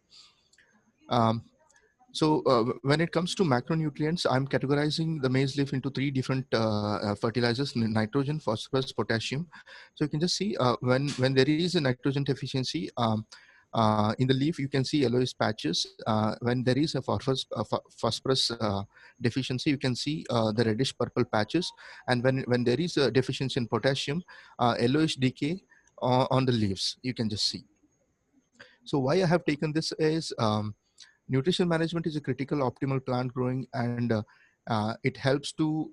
So when it comes to macronutrients, I'm categorizing the maize leaf into three different fertilizers: nitrogen, phosphorus, potassium. So you can just see when there is a nitrogen deficiency in the leaf, you can see yellowish patches. When there is a phosphorus deficiency, you can see the reddish purple patches. And when there is a deficiency in potassium, yellowish decay on the leaves, you can just see. So why I have taken this is nutrition management is a critical optimal plant growing, and it helps to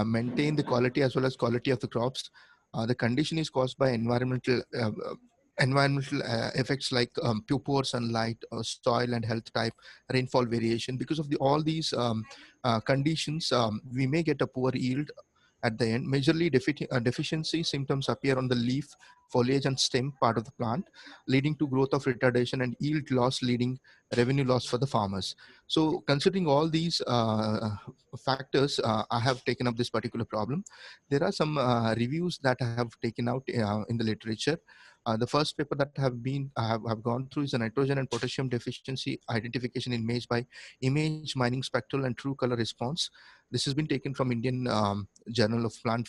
maintain the quality as well as quality of the crops. The condition is caused by environmental effects like poor sunlight, soil and health type, rainfall variation. Because of all these conditions, we may get a poor yield at the end. Majorly deficiency symptoms appear on the leaf, foliage and stem part of the plant, leading to growth of retardation and yield loss, leading revenue loss for the farmers. So considering all these factors, I have taken up this particular problem. There are some reviews that I have taken out in the literature. The first paper that I have gone through is a nitrogen and potassium deficiency identification in maize by image mining spectral and true color response. This has been taken from Indian Journal of Plant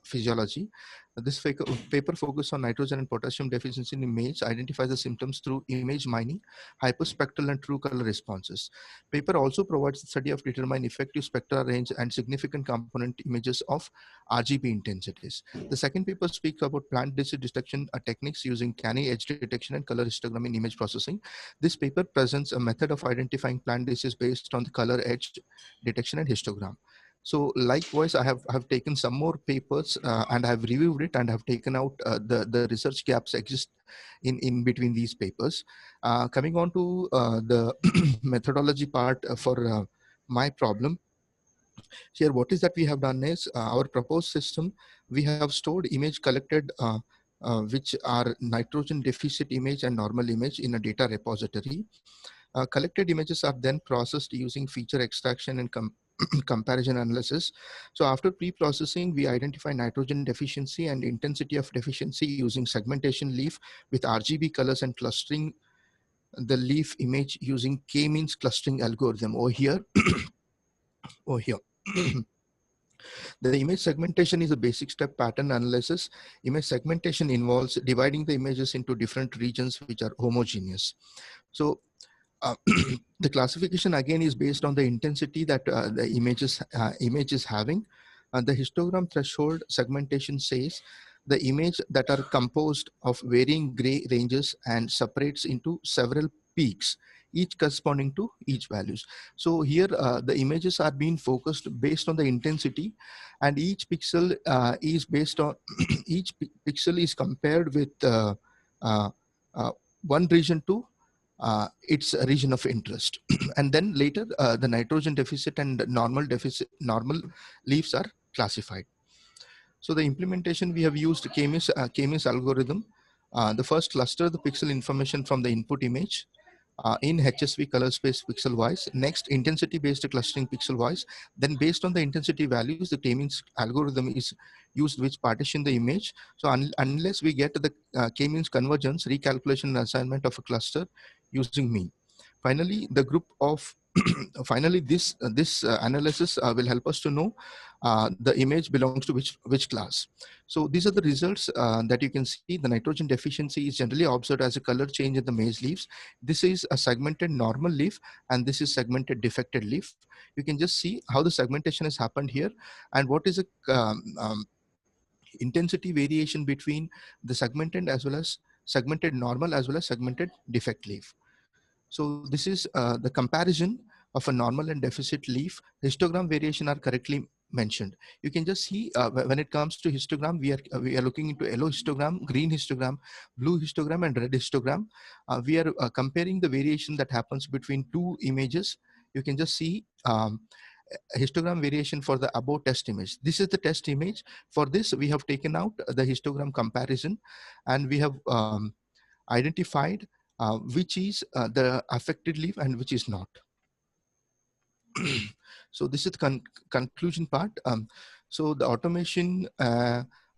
Physiology. This paper focuses on nitrogen and potassium deficiency in maize, identifies the symptoms through image mining, hyperspectral and true color responses. Paper also provides the study of determine effective spectral range and significant component images of RGB intensities. The second paper speaks about plant disease detection techniques using canny edge detection and color histogram in image processing. This paper presents a method of identifying plant disease based on the color edge detection and histogram. So likewise, I have taken some more papers and I have reviewed it and have taken out the research gaps exist in between these papers. Coming on to the methodology part for my problem. Here, what is that we have done is our proposed system, we have stored image collected which are nitrogen deficit image and normal image in a data repository. Collected images are then processed using feature extraction and comparison analysis. So after pre-processing, we identify nitrogen deficiency and intensity of deficiency using segmentation leaf with RGB colors and clustering the leaf image using k-means clustering algorithm over here. Over here. The image segmentation is a basic step pattern analysis. Image segmentation involves dividing the images into different regions which are homogeneous. So the classification again is based on the intensity that the image is having. The histogram threshold segmentation says the image that are composed of varying gray ranges and separates into several peaks, each corresponding to each values. So here the images are being focused based on the intensity, and each pixel is based on each pixel is compared with one region to its region of interest. And then later the nitrogen deficit and normal leaves are classified. So the implementation, we have used k-means algorithm. The first cluster the pixel information from the input image in HSV color space pixel wise. Next, intensity based clustering pixel wise. Then based on the intensity values, the k-means algorithm is used which partition the image. So unless we get the k-means convergence, recalculation and assignment of a cluster using mean. Finally, the group of finally, this analysis will help us to know the image belongs to which class. So these are the results that you can see. The nitrogen deficiency is generally observed as a color change in the maize leaves. This is a segmented normal leaf, and this is segmented defected leaf. You can just see how the segmentation has happened here, and what is a intensity variation between the segmented as well as segmented normal as well as segmented defect leaf. So this is the comparison of a normal and deficit leaf. Histogram variation are correctly mentioned. You can just see when it comes to histogram, we are looking into yellow histogram, green histogram, blue histogram, and red histogram. We are comparing the variation that happens between two images. You can just see a histogram variation for the above test image. This is the test image. For this, we have taken out the histogram comparison, and we have identified which is the affected leaf and which is not. So this is the conclusion part. So the automation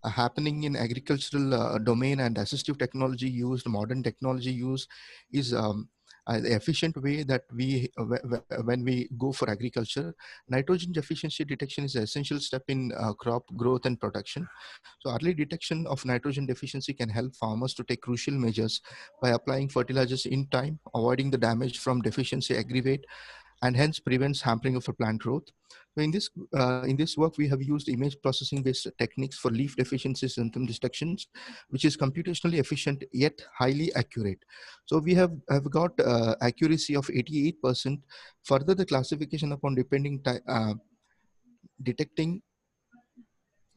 happening in agricultural domain and assistive technology used, modern technology use is the efficient way that when we go for agriculture. Nitrogen deficiency detection is an essential step in crop growth and production. So early detection of nitrogen deficiency can help farmers to take crucial measures by applying fertilizers in time, avoiding the damage from deficiency aggravate, and hence prevents hampering of a plant growth. So in this work, we have used image processing based techniques for leaf deficiency symptom detections, which is computationally efficient yet highly accurate. So we have got accuracy of 88%. Further, the classification upon detecting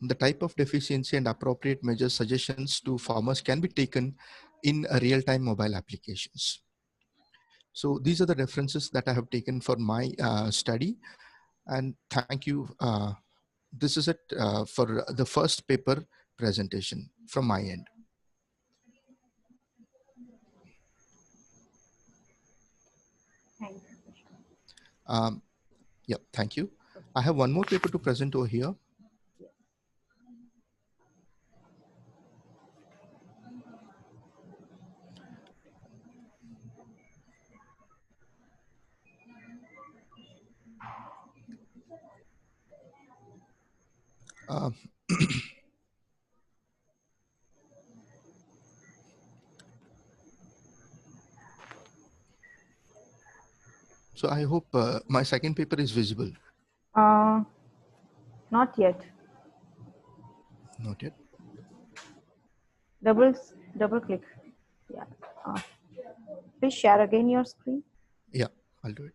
the type of deficiency and appropriate measures suggestions to farmers can be taken in real-time mobile applications. So these are the references that I have taken for my study, and thank you. This is it for the first paper presentation from my end. Thank you. Yeah, thank you. I have one more paper to present over here. So I hope my second paper is visible. Not yet. Not yet. Double click. Yeah. Please share again your screen. Yeah, I'll do it.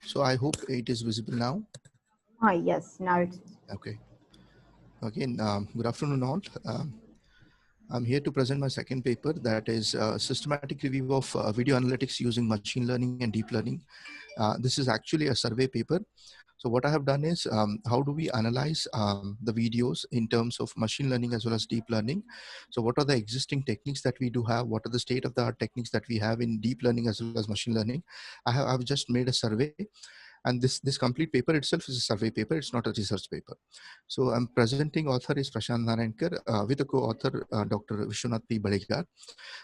So I hope it is visible now. Yes, now it's Okay. Again, good afternoon all. I'm here to present my second paper, that is systematic review of video analytics using machine learning and deep learning. This is actually a survey paper. So what I have done is, how do we analyze the videos in terms of machine learning as well as deep learning? So what are the existing techniques that we do have? What are the state of the art techniques that we have in deep learning as well as machine learning? I've just made a survey, and this complete paper itself is a survey paper. It's not a research paper. So I'm presenting author is Prashant Narayankar with a co-author Dr. Vishwanath P. Baligar.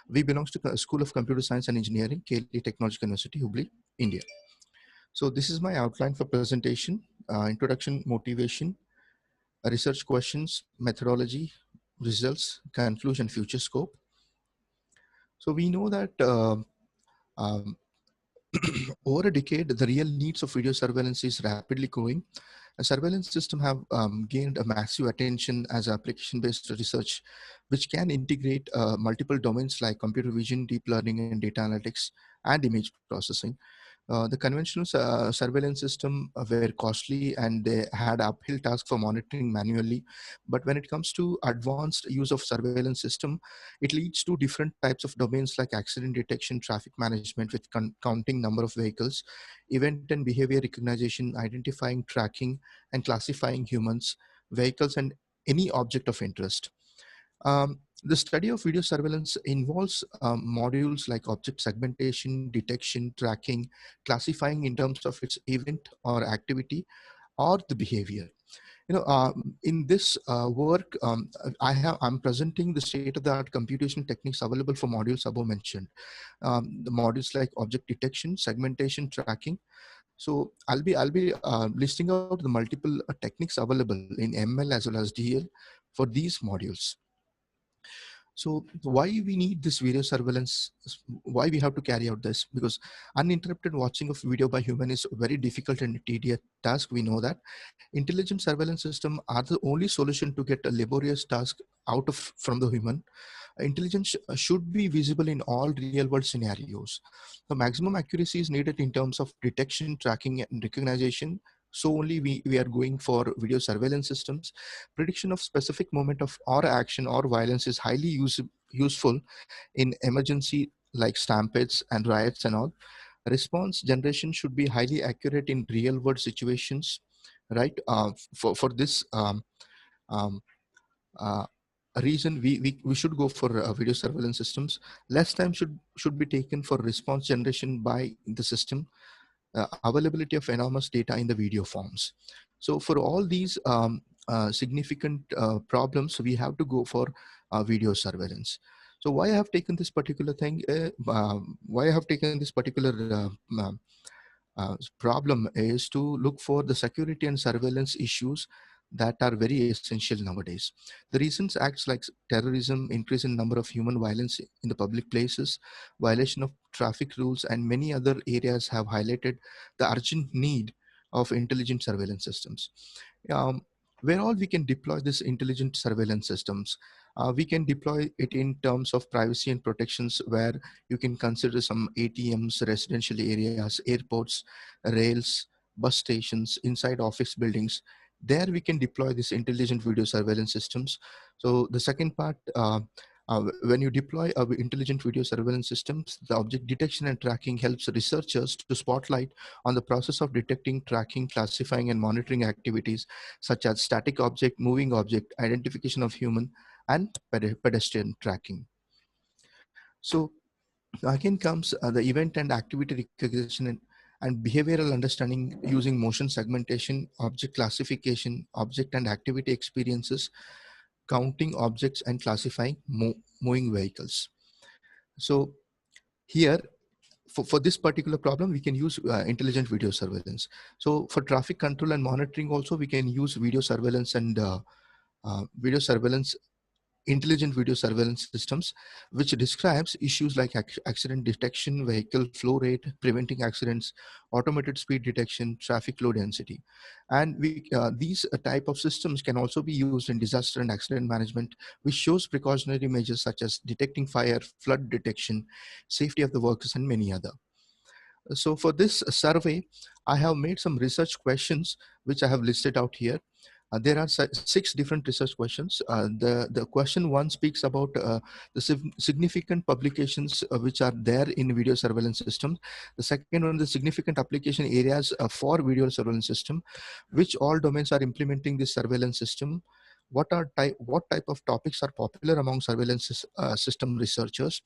We belongs to School of Computer Science and Engineering, KLE Technological University, Hubli, India. So this is my outline for presentation: introduction, motivation, research questions, methodology, results, conclusion, future scope. So we know that um, over a decade, the real needs of video surveillance is rapidly growing. A surveillance system have gained a massive attention as application-based research, which can integrate multiple domains like computer vision, deep learning, and data analytics, and image processing. The conventional surveillance system were costly, and they had uphill task for monitoring manually. But when it comes to advanced use of surveillance system, it leads to different types of domains like accident detection, traffic management with counting number of vehicles, event and behavior recognition, identifying, tracking, and classifying humans, vehicles, and any object of interest. The study of video surveillance involves modules like object segmentation, detection, tracking, classifying in terms of its event or activity or the behavior. In this work, I'm presenting the state-of-the-art computational techniques available for modules above mentioned. The modules like object detection, segmentation, tracking. So I'll be listing out the multiple techniques available in ML as well as DL for these modules. So why we need this video surveillance, why we have to carry out this? Because uninterrupted watching of video by human is very difficult and tedious task. We know that. Intelligent surveillance system are the only solution to get a laborious task out of from the human. Intelligence should be visible in all real world scenarios. The maximum accuracy is needed in terms of detection, tracking, and recognition. So only we are going for video surveillance systems. Prediction of specific moment of or action or violence is highly useful in emergency like stampedes and riots and all. Response generation should be highly accurate in real world situations, right? For this um, uh, reason, we should go for video surveillance systems. Less time should be taken for response generation by the system. Availability of enormous data in the video forms. So for all these significant problems, we have to go for video surveillance. So why I have taken this particular thing, why I have taken this particular problem is to look for the security and surveillance issues that are very essential nowadays. The reasons acts like terrorism, increase in number of human violence in the public places, violation of traffic rules, and many other areas have highlighted the urgent need of intelligent surveillance systems. Where all we can deploy this intelligent surveillance systems, we can deploy it in terms of privacy and protections, where you can consider some ATMs, residential areas, airports, rails, bus stations, inside office buildings. There we can deploy this intelligent video surveillance systems. So the second part, when you deploy intelligent video surveillance systems, the object detection and tracking helps researchers to spotlight on the process of detecting, tracking, classifying, and monitoring activities such as static object, moving object, identification of human, and pedestrian tracking. So again comes the event and activity recognition and behavioral understanding using motion segmentation, object classification, object and activity experiences, counting objects, and classifying moving vehicles. So here, for this particular problem, we can use intelligent video surveillance. So for traffic control and monitoring also, we can use video surveillance and intelligent video surveillance systems, which describes issues like accident detection, vehicle flow rate, preventing accidents, automated speed detection, traffic low density. And these type of systems can also be used in disaster and accident management, which shows precautionary measures such as detecting fire, flood detection, safety of the workers, and many other. So for this survey, I have made some research questions, which I have listed out here. There are 6 different research questions. The question 1 speaks about the significant publications which are there in video surveillance systems. The second one, the significant application areas for video surveillance system, which all domains are implementing this surveillance system. What type of topics are popular among surveillance system researchers?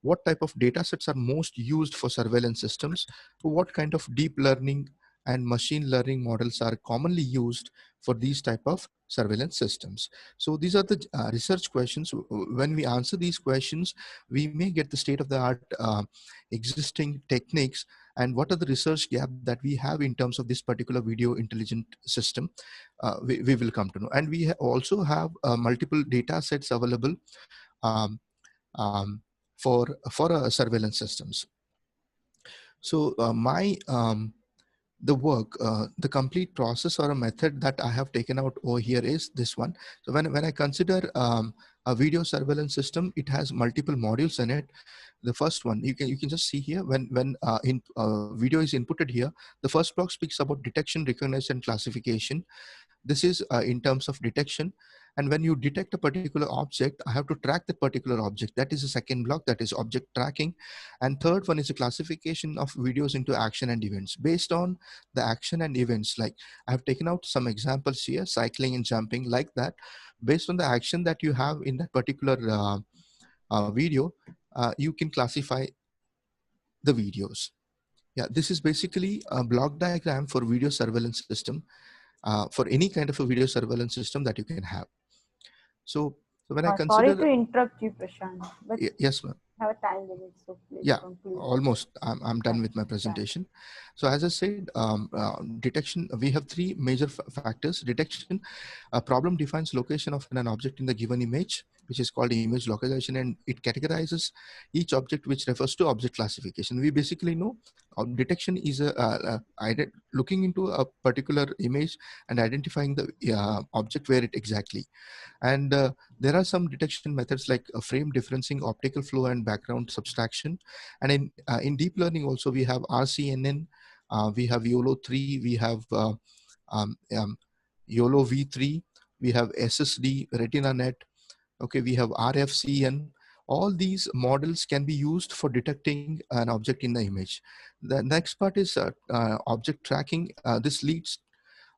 What type of data sets are most used for surveillance systems? What kind of deep learning and machine learning models are commonly used for these type of surveillance systems? So these are the research questions. When we answer these questions, we may get the state-of-the-art existing techniques and what are the research gap that we have in terms of this particular video intelligent system. We will come to know. And we also have multiple data sets available um, um, for surveillance systems. So the work, the complete process or a method that I have taken out over here is this one. So when I consider a video surveillance system, it has multiple modules in it. The first one, you can just see here, when video is inputted here, the first block speaks about detection, recognition, and classification. This is in terms of detection. And when you detect a particular object, I have to track that particular object. That is the second block, that is object tracking. And third one is a classification of videos into action and events. Based on the action and events, like I have taken out some examples here, cycling and jumping, like that. Based on the action that you have in that particular video, you can classify the videos. Yeah, this is basically a block diagram for video surveillance system, for any kind of a video surveillance system that you can have. So when I Sorry consider, to interrupt you, Prashant, but yes, ma'am. have a time limit, so please Yeah, conclude. almost. I'm done with my presentation. So as I said, detection, we have three major factors. Detection, a problem defines location of an object in the given image, which is called image localization, and it categorizes each object, which refers to object classification. We basically know detection is looking into a particular image and identifying the object where it exactly. And there are some detection methods like frame differencing, optical flow, and background subtraction. And in deep learning also, we have RCNN, we have YOLO 3, we have um, um, YOLO V3, we have SSD, RetinaNet, okay, we have RFCN. All these models can be used for detecting an object in the image. The next part is object tracking. This leads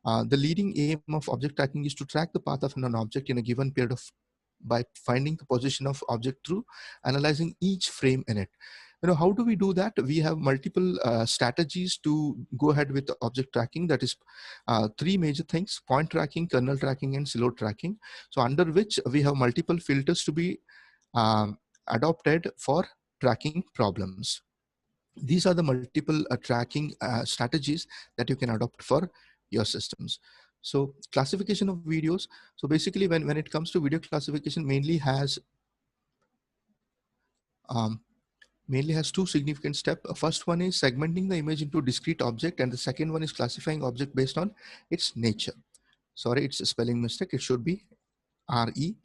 the leading aim of object tracking is to track the path of an object in a given period of by finding the position of object through analyzing each frame in it. How do we do that? We have multiple strategies to go ahead with the object tracking. That is three major things: point tracking, kernel tracking, and silo tracking. So under which we have multiple filters to be adopted for tracking problems. These are the multiple tracking strategies that you can adopt for your systems. So classification of videos. So basically when it comes to video classification, mainly has two significant steps. First one is segmenting the image into discrete object, and the second one is classifying object based on its nature. Sorry, it's a spelling mistake. It should be RE.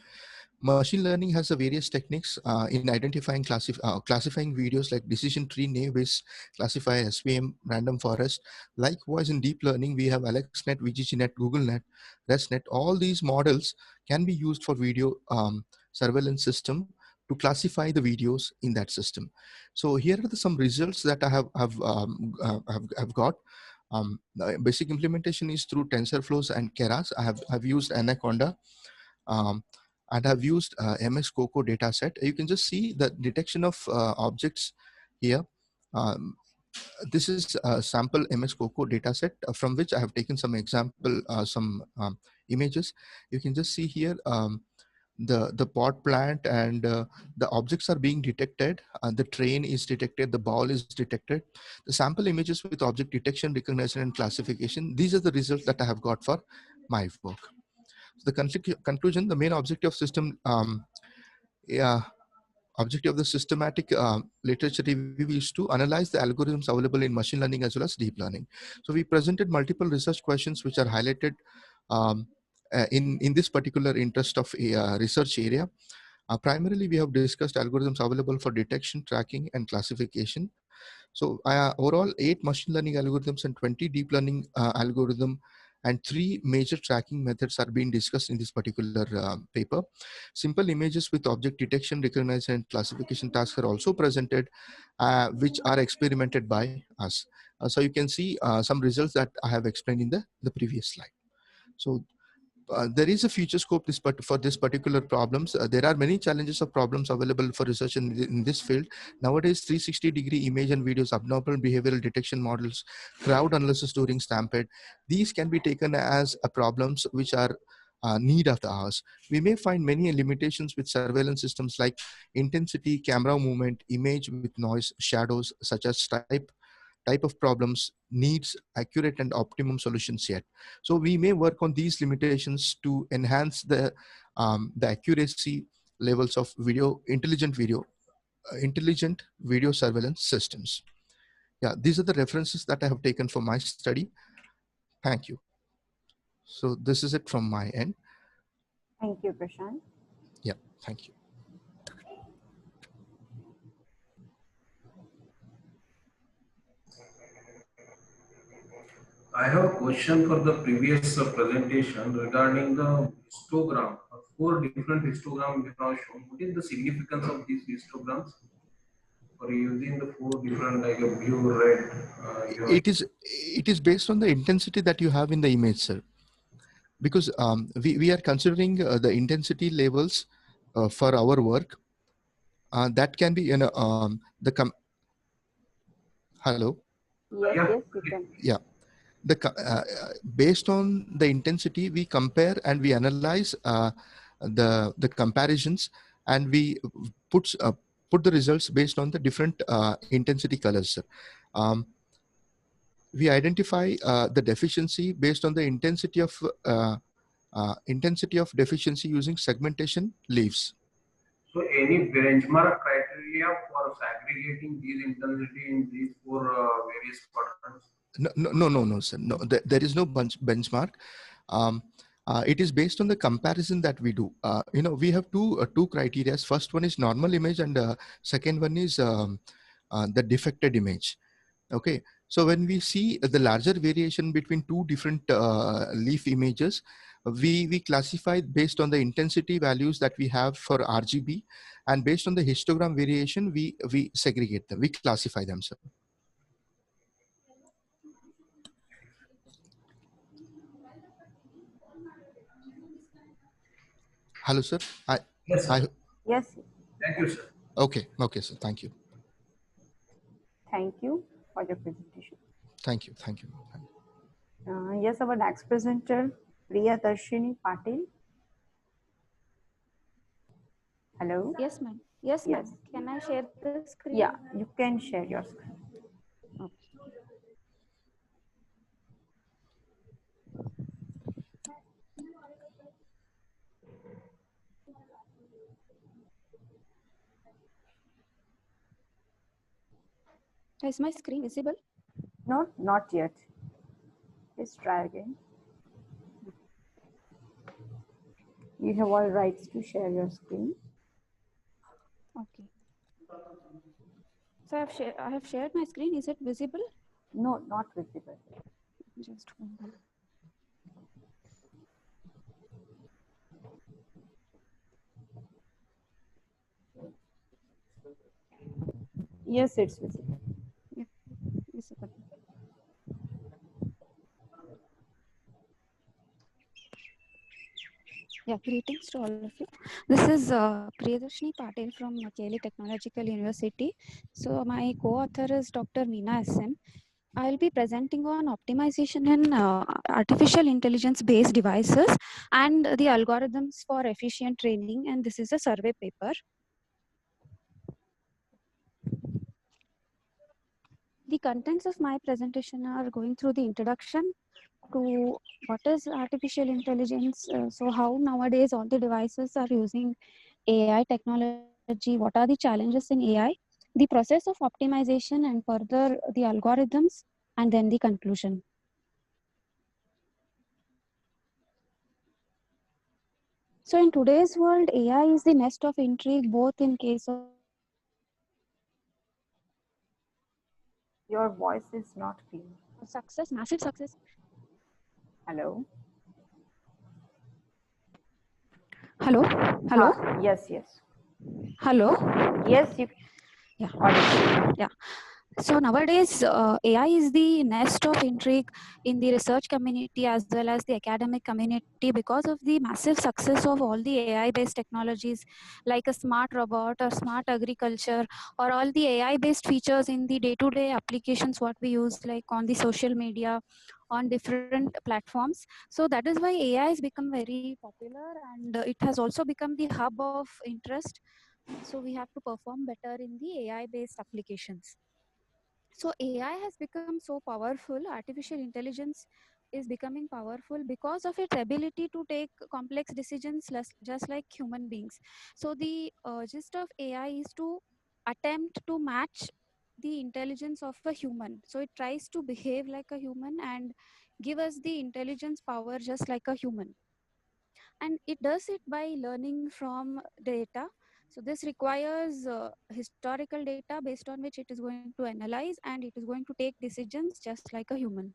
Machine learning has various techniques in identifying classifying videos like decision tree, naive-Bayes classifier, SVM, random forest. Likewise, in deep learning, we have AlexNet, VGGNet, GoogleNet, ResNet. All these models can be used for video surveillance system to classify the videos in that system. So here are some results that I have got. The basic implementation is through TensorFlows and Keras. I've used Anaconda. And I've used MS Coco dataset. You can just see the detection of objects here. This is a sample MS Coco dataset from which I have taken some example, images. You can just see here the pot plant, and the objects are being detected. The train is detected, the ball is detected. The sample images with object detection, recognition, and classification. These are the results that I have got for my work. The conclusion: the main objective of objective of the systematic literature review is to analyze the algorithms available in machine learning as well as deep learning. So we presented multiple research questions which are highlighted in this particular interest of a research area. Primarily, we have discussed algorithms available for detection, tracking, and classification. So overall, 8 machine learning algorithms and 20 deep learning algorithm and 3 major tracking methods are being discussed in this particular paper. Simple images with object detection, recognition, and classification tasks are also presented, which are experimented by us. So you can see some results that I have explained in the previous slide. So there is a future scope for this particular problems. There are many challenges of problems available for research in this field. Nowadays, 360-degree image and videos, abnormal behavioral detection models, crowd analysis during stampede, these can be taken as problems which are need of the hours. We may find many limitations with surveillance systems like intensity, camera movement, image with noise, shadows, such as type of problems needs accurate and optimum solutions yet. So we may work on these limitations to enhance the accuracy levels of intelligent video surveillance systems. Yeah, these are the references that I have taken for my study. Thank you. So this is it from my end. Thank you, Prashant. Yeah, thank you. I have a question for the previous presentation regarding the histogram. Four different histograms you have shown. What is the significance of these histograms? For using the four different like a blue, red, It is based on the intensity that you have in the image, sir. Because we are considering the intensity levels for our work. That can be, hello. Yes, yeah. yes, you can. Yeah. Based on the intensity, we compare and we analyze the comparisons, and we put the results based on the different intensity colors. Um, we identify the deficiency based on the intensity of deficiency using segmentation leaves. So any benchmark criteria for segregating these intensity in these four various quadrants? No, sir. No, there is no benchmark. Um, it is based on the comparison that we do. We have two criteria. First one is normal image, and second one is the defected image. Okay. So when we see the larger variation between two different leaf images, we classify based on the intensity values that we have for RGB, and based on the histogram variation, we segregate them. We classify them, sir. Hello, sir. Yes, sir. Yes, Thank you, sir. Okay, sir. Thank you. thank you for your presentation. Thank you. Yes, our next presenter, Priyadarshini Patil. Hello? Yes, ma'am. Yes, Yes. ma'am. Can I share the screen? Yeah, you can share your screen. Okay. Is my screen visible? No, not yet. Please try again. You have all rights to share your screen. Okay. So I have shared my screen. Is it visible? No, not visible. Just hold on. Yes, it's visible. Yeah, visible. Yeah, greetings to all of you. This is Priyadarshini Patil from Makeli Technological University. So my co-author is Dr. Meena SM. I'll be presenting on optimization in artificial intelligence based devices and the algorithms for efficient training. And this is a survey paper. The contents of my presentation are going through the introduction to what is artificial intelligence. So how nowadays all the devices are using AI technology, what are the challenges in AI, the process of optimization, and further the algorithms, and then the conclusion. So in today's world, AI is the nest of intrigue, both in case of Your voice is not clear. success, massive success. Hello? Hello? Hello? Yes, yes. Hello? Yes, you. Yeah. Audible. Yeah. So nowadays, AI is the nest of intrigue in the research community as well as the academic community because of the massive success of all the AI-based technologies like a smart robot or smart agriculture, or all the AI-based features in the day-to-day applications what we use like on the social media, on different platforms. So that is why AI has become very popular, and it has also become the hub of interest. So we have to perform better in the AI-based applications. So AI has become so powerful, artificial intelligence is becoming powerful because of its ability to take complex decisions just like human beings. So the gist of AI is to attempt to match the intelligence of a human. So it tries to behave like a human and give us the intelligence power just like a human. And it does it by learning from data. So this requires historical data based on which it is going to analyze, and it is going to take decisions just like a human.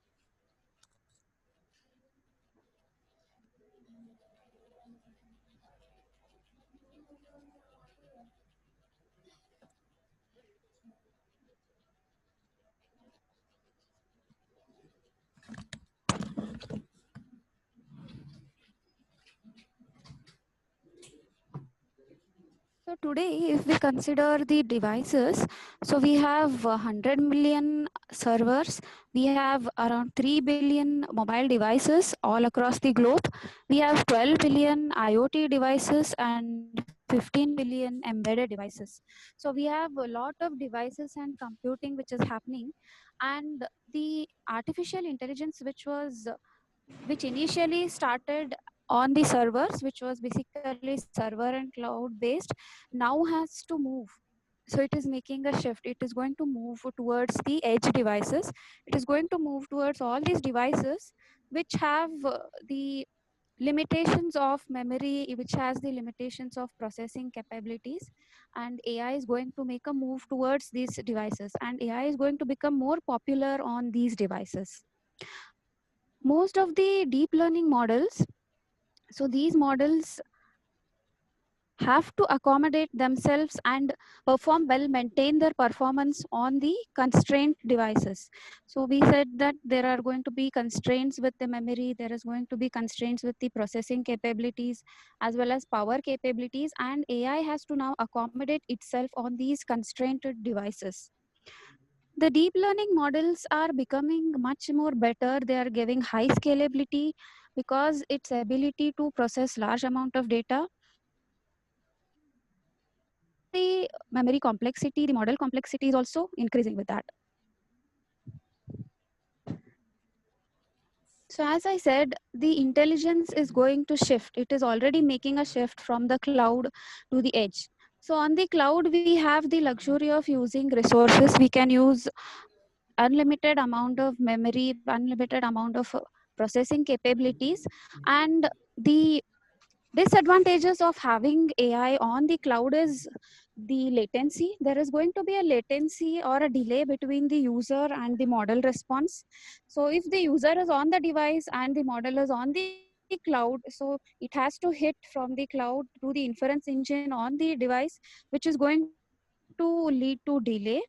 today, if we consider the devices, so we have 100 million servers, we have around 3 billion mobile devices all across the globe, we have 12 billion IoT devices and 15 billion embedded devices. So we have a lot of devices and computing which is happening, and the artificial intelligence which initially started on the servers, which was basically server and cloud based, now has to move. So it is making a shift. It is going to move towards the edge devices. It is going to move towards all these devices which have the limitations of memory, which has the limitations of processing capabilities, and AI is going to make a move towards these devices, and AI is going to become more popular on these devices. Most of the deep learning models, so these models have to accommodate themselves and perform well, maintain their performance on the constrained devices. So we said that there are going to be constraints with the memory, there is going to be constraints with the processing capabilities as well as power capabilities, and AI has to now accommodate itself on these constrained devices. The deep learning models are becoming much more better. They are giving high scalability because its ability to process large amount of data, the memory complexity, the model complexity is also increasing with that. So as I said, the intelligence is going to shift. It is already making a shift from the cloud to the edge. So on the cloud, we have the luxury of using resources. We can use unlimited amount of memory, unlimited amount of processing capabilities, and the disadvantages of having AI on the cloud is the latency. There is going to be a latency or a delay between the user and the model response. So if the user is on the device and the model is on the cloud, so it has to hit from the cloud to the inference engine on the device, which is going to lead to delay.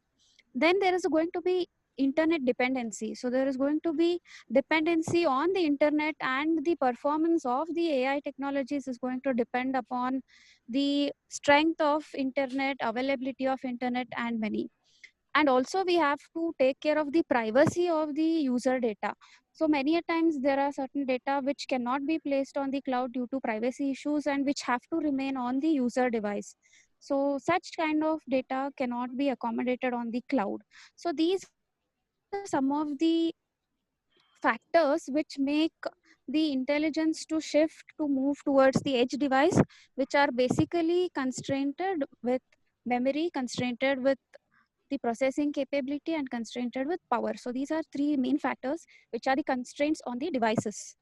Then there is going to be internet dependency. So there is going to be dependency on the internet, and the performance of the AI technologies is going to depend upon the strength of internet, availability of internet, and many. And also we have to take care of the privacy of the user data. So many a times there are certain data which cannot be placed on the cloud due to privacy issues, and which have to remain on the user device. So such kind of data cannot be accommodated on the cloud. So these are some of the factors which make the intelligence to shift to move towards the edge device, which are basically constrained with memory, constrained with the processing capability, and constrained with power. So these are three main factors which are the constraints on the devices.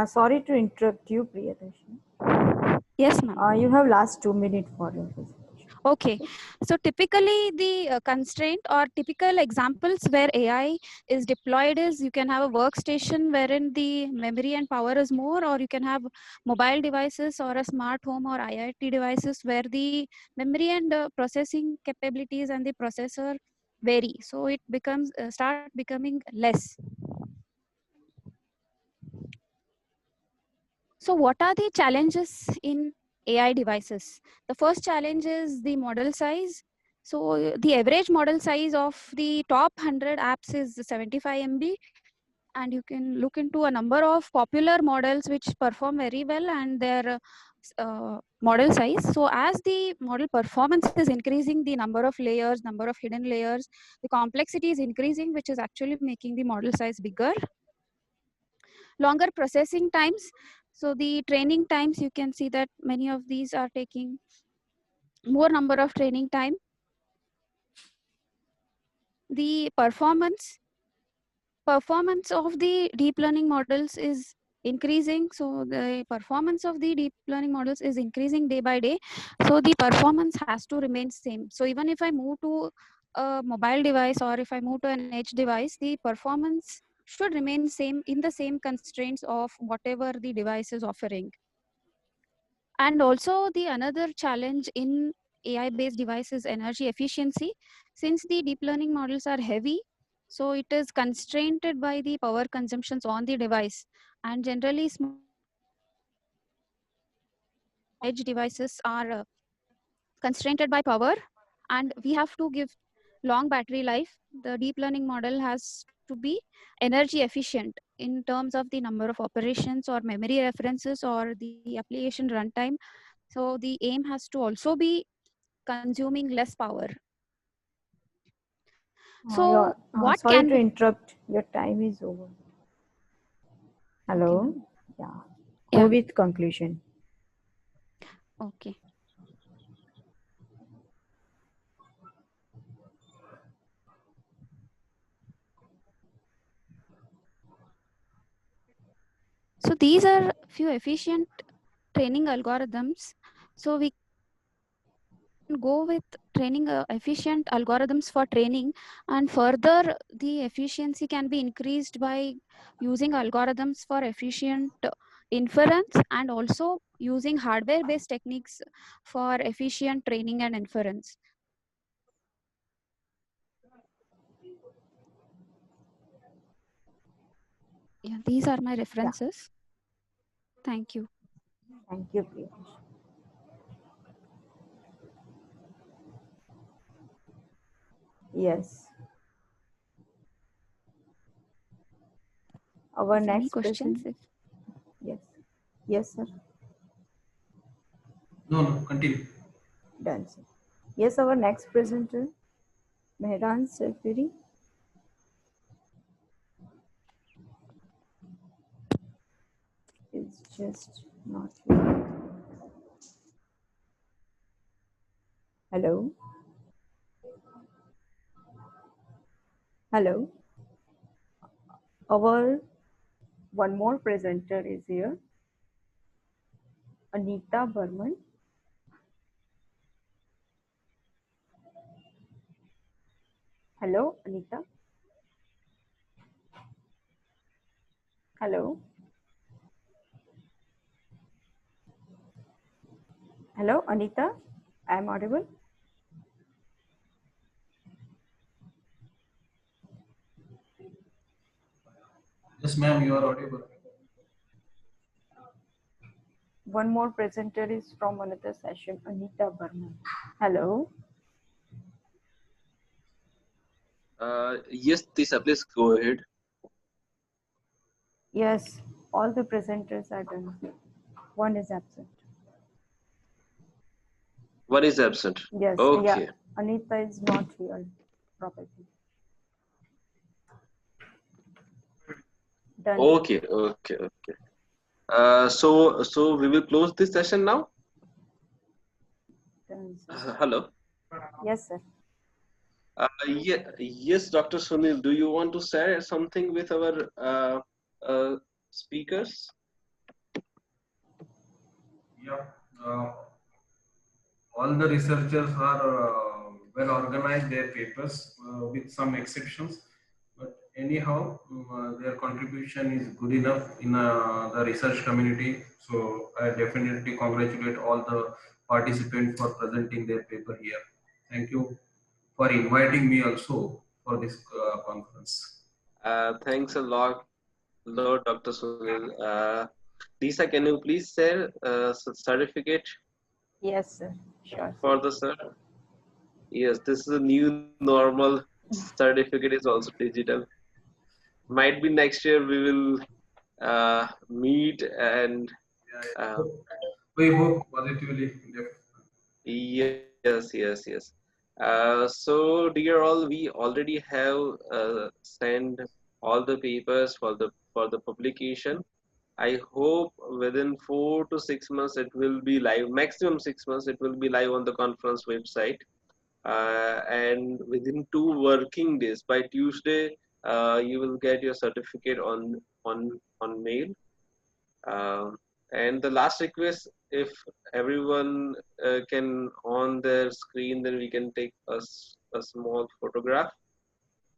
Sorry to interrupt you, Priyadarshini. Yes, ma'am. You have last 2 minutes for your presentation. Okay, so typically the constraint or typical examples where AI is deployed is you can have a workstation wherein the memory and power is more, or you can have mobile devices or a smart home or IoT devices where the memory and processing capabilities and the processor vary. So it becomes start becoming less. So what are the challenges in AI devices? The first challenge is the model size. So the average model size of the top 100 apps is 75 MB, and you can look into a number of popular models which perform very well and their model size. So as the model performance is increasing, the number of layers, number of hidden layers, the complexity is increasing, which is actually making the model size bigger. Longer processing times. So the training times, you can see that many of these are taking more number of training time. The performance of the deep learning models is increasing. So the performance of the deep learning models is increasing day by day. So the performance has to remain same. So even if I move to a mobile device or if I move to an edge device, the performance should remain same in the same constraints of whatever the device is offering. And also the another challenge in AI based devices is energy efficiency. Since the deep learning models are heavy, so it is constrained by the power consumptions on the device, and generally small devices are not able to edge devices are constrained by power, and we have to give long battery life. The deep learning model has to be energy efficient in terms of the number of operations or memory references or the application runtime. So the aim has to also be consuming less power. So what Sorry can to interrupt. Your time is over. Hello. Okay, Yeah. Go yeah, with conclusion. okay. So these are few efficient training algorithms. So we can go with training efficient algorithms for training, and further the efficiency can be increased by using algorithms for efficient inference, and also using hardware based techniques for efficient training and inference. Yeah, these are my references. Thank you. Thank you, Priyash. Yes. Our Is any next questions? present. Yes. Yes, sir. No, continue. Done, sir. Yes, our next presenter, Mehran Safiri. Is just not here. Hello. Hello. Our one more presenter is here, Anita Burman. Hello, Anita. Hello. Hello, Anita. I am audible. Yes, ma'am, you are audible. One more presenter is from another session, Anita Burman. Hello. Yes, Tisha, please go ahead. Yes, all the presenters are done. One is absent. One is absent. Yes, yeah. Okay. Anita is not here properly. Done. Okay. Okay. Okay. So we will close this session now. Done, sir. Hello. Yes, sir. Yeah. Yes, Dr. Sunil. Do you want to share something with our speakers? Yeah. All the researchers are well organized their papers with some exceptions, but anyhow their contribution is good enough in the research community. So I definitely congratulate all the participants for presenting their paper here. Thank you for inviting me also for this conference. Thanks a lot, Lord Dr. Sunil. Lisa, can you please share certificate Yes, sir. Sure, sir. for the sir? Yes, this is a new normal. Certificate is also digital. Might be next year we will meet and Yeah, uh, we hope positively. yes, yes, yes. So dear all, we already have sent all the papers for the publication. I hope within 4 to 6 months it will be live. Maximum 6 months it will be live on the conference website. And within 2 working days, by Tuesday, you will get your certificate on mail. Um, and the last request, if everyone can on their screen, then we can take a small photograph,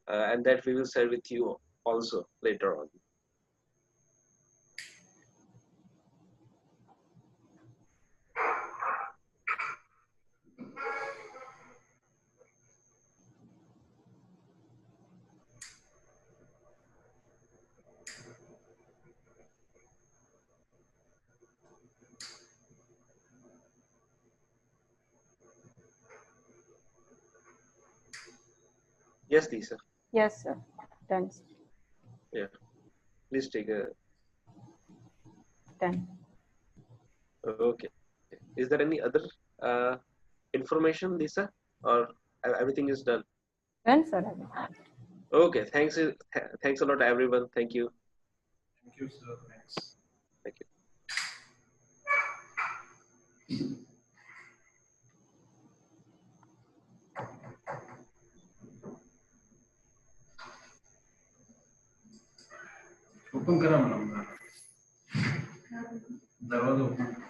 and that we will share with you also later on. Yes, Lisa. Yes, sir. Done. Yeah. Please take a. Done. Okay. Is there any other uh, information, Lisa, or everything is done? Done, sir. Okay. Thanks. Thanks a lot, everyone. Thank you. Thank you, sir. Thanks. Thank you. Open करा madam दरवाजा open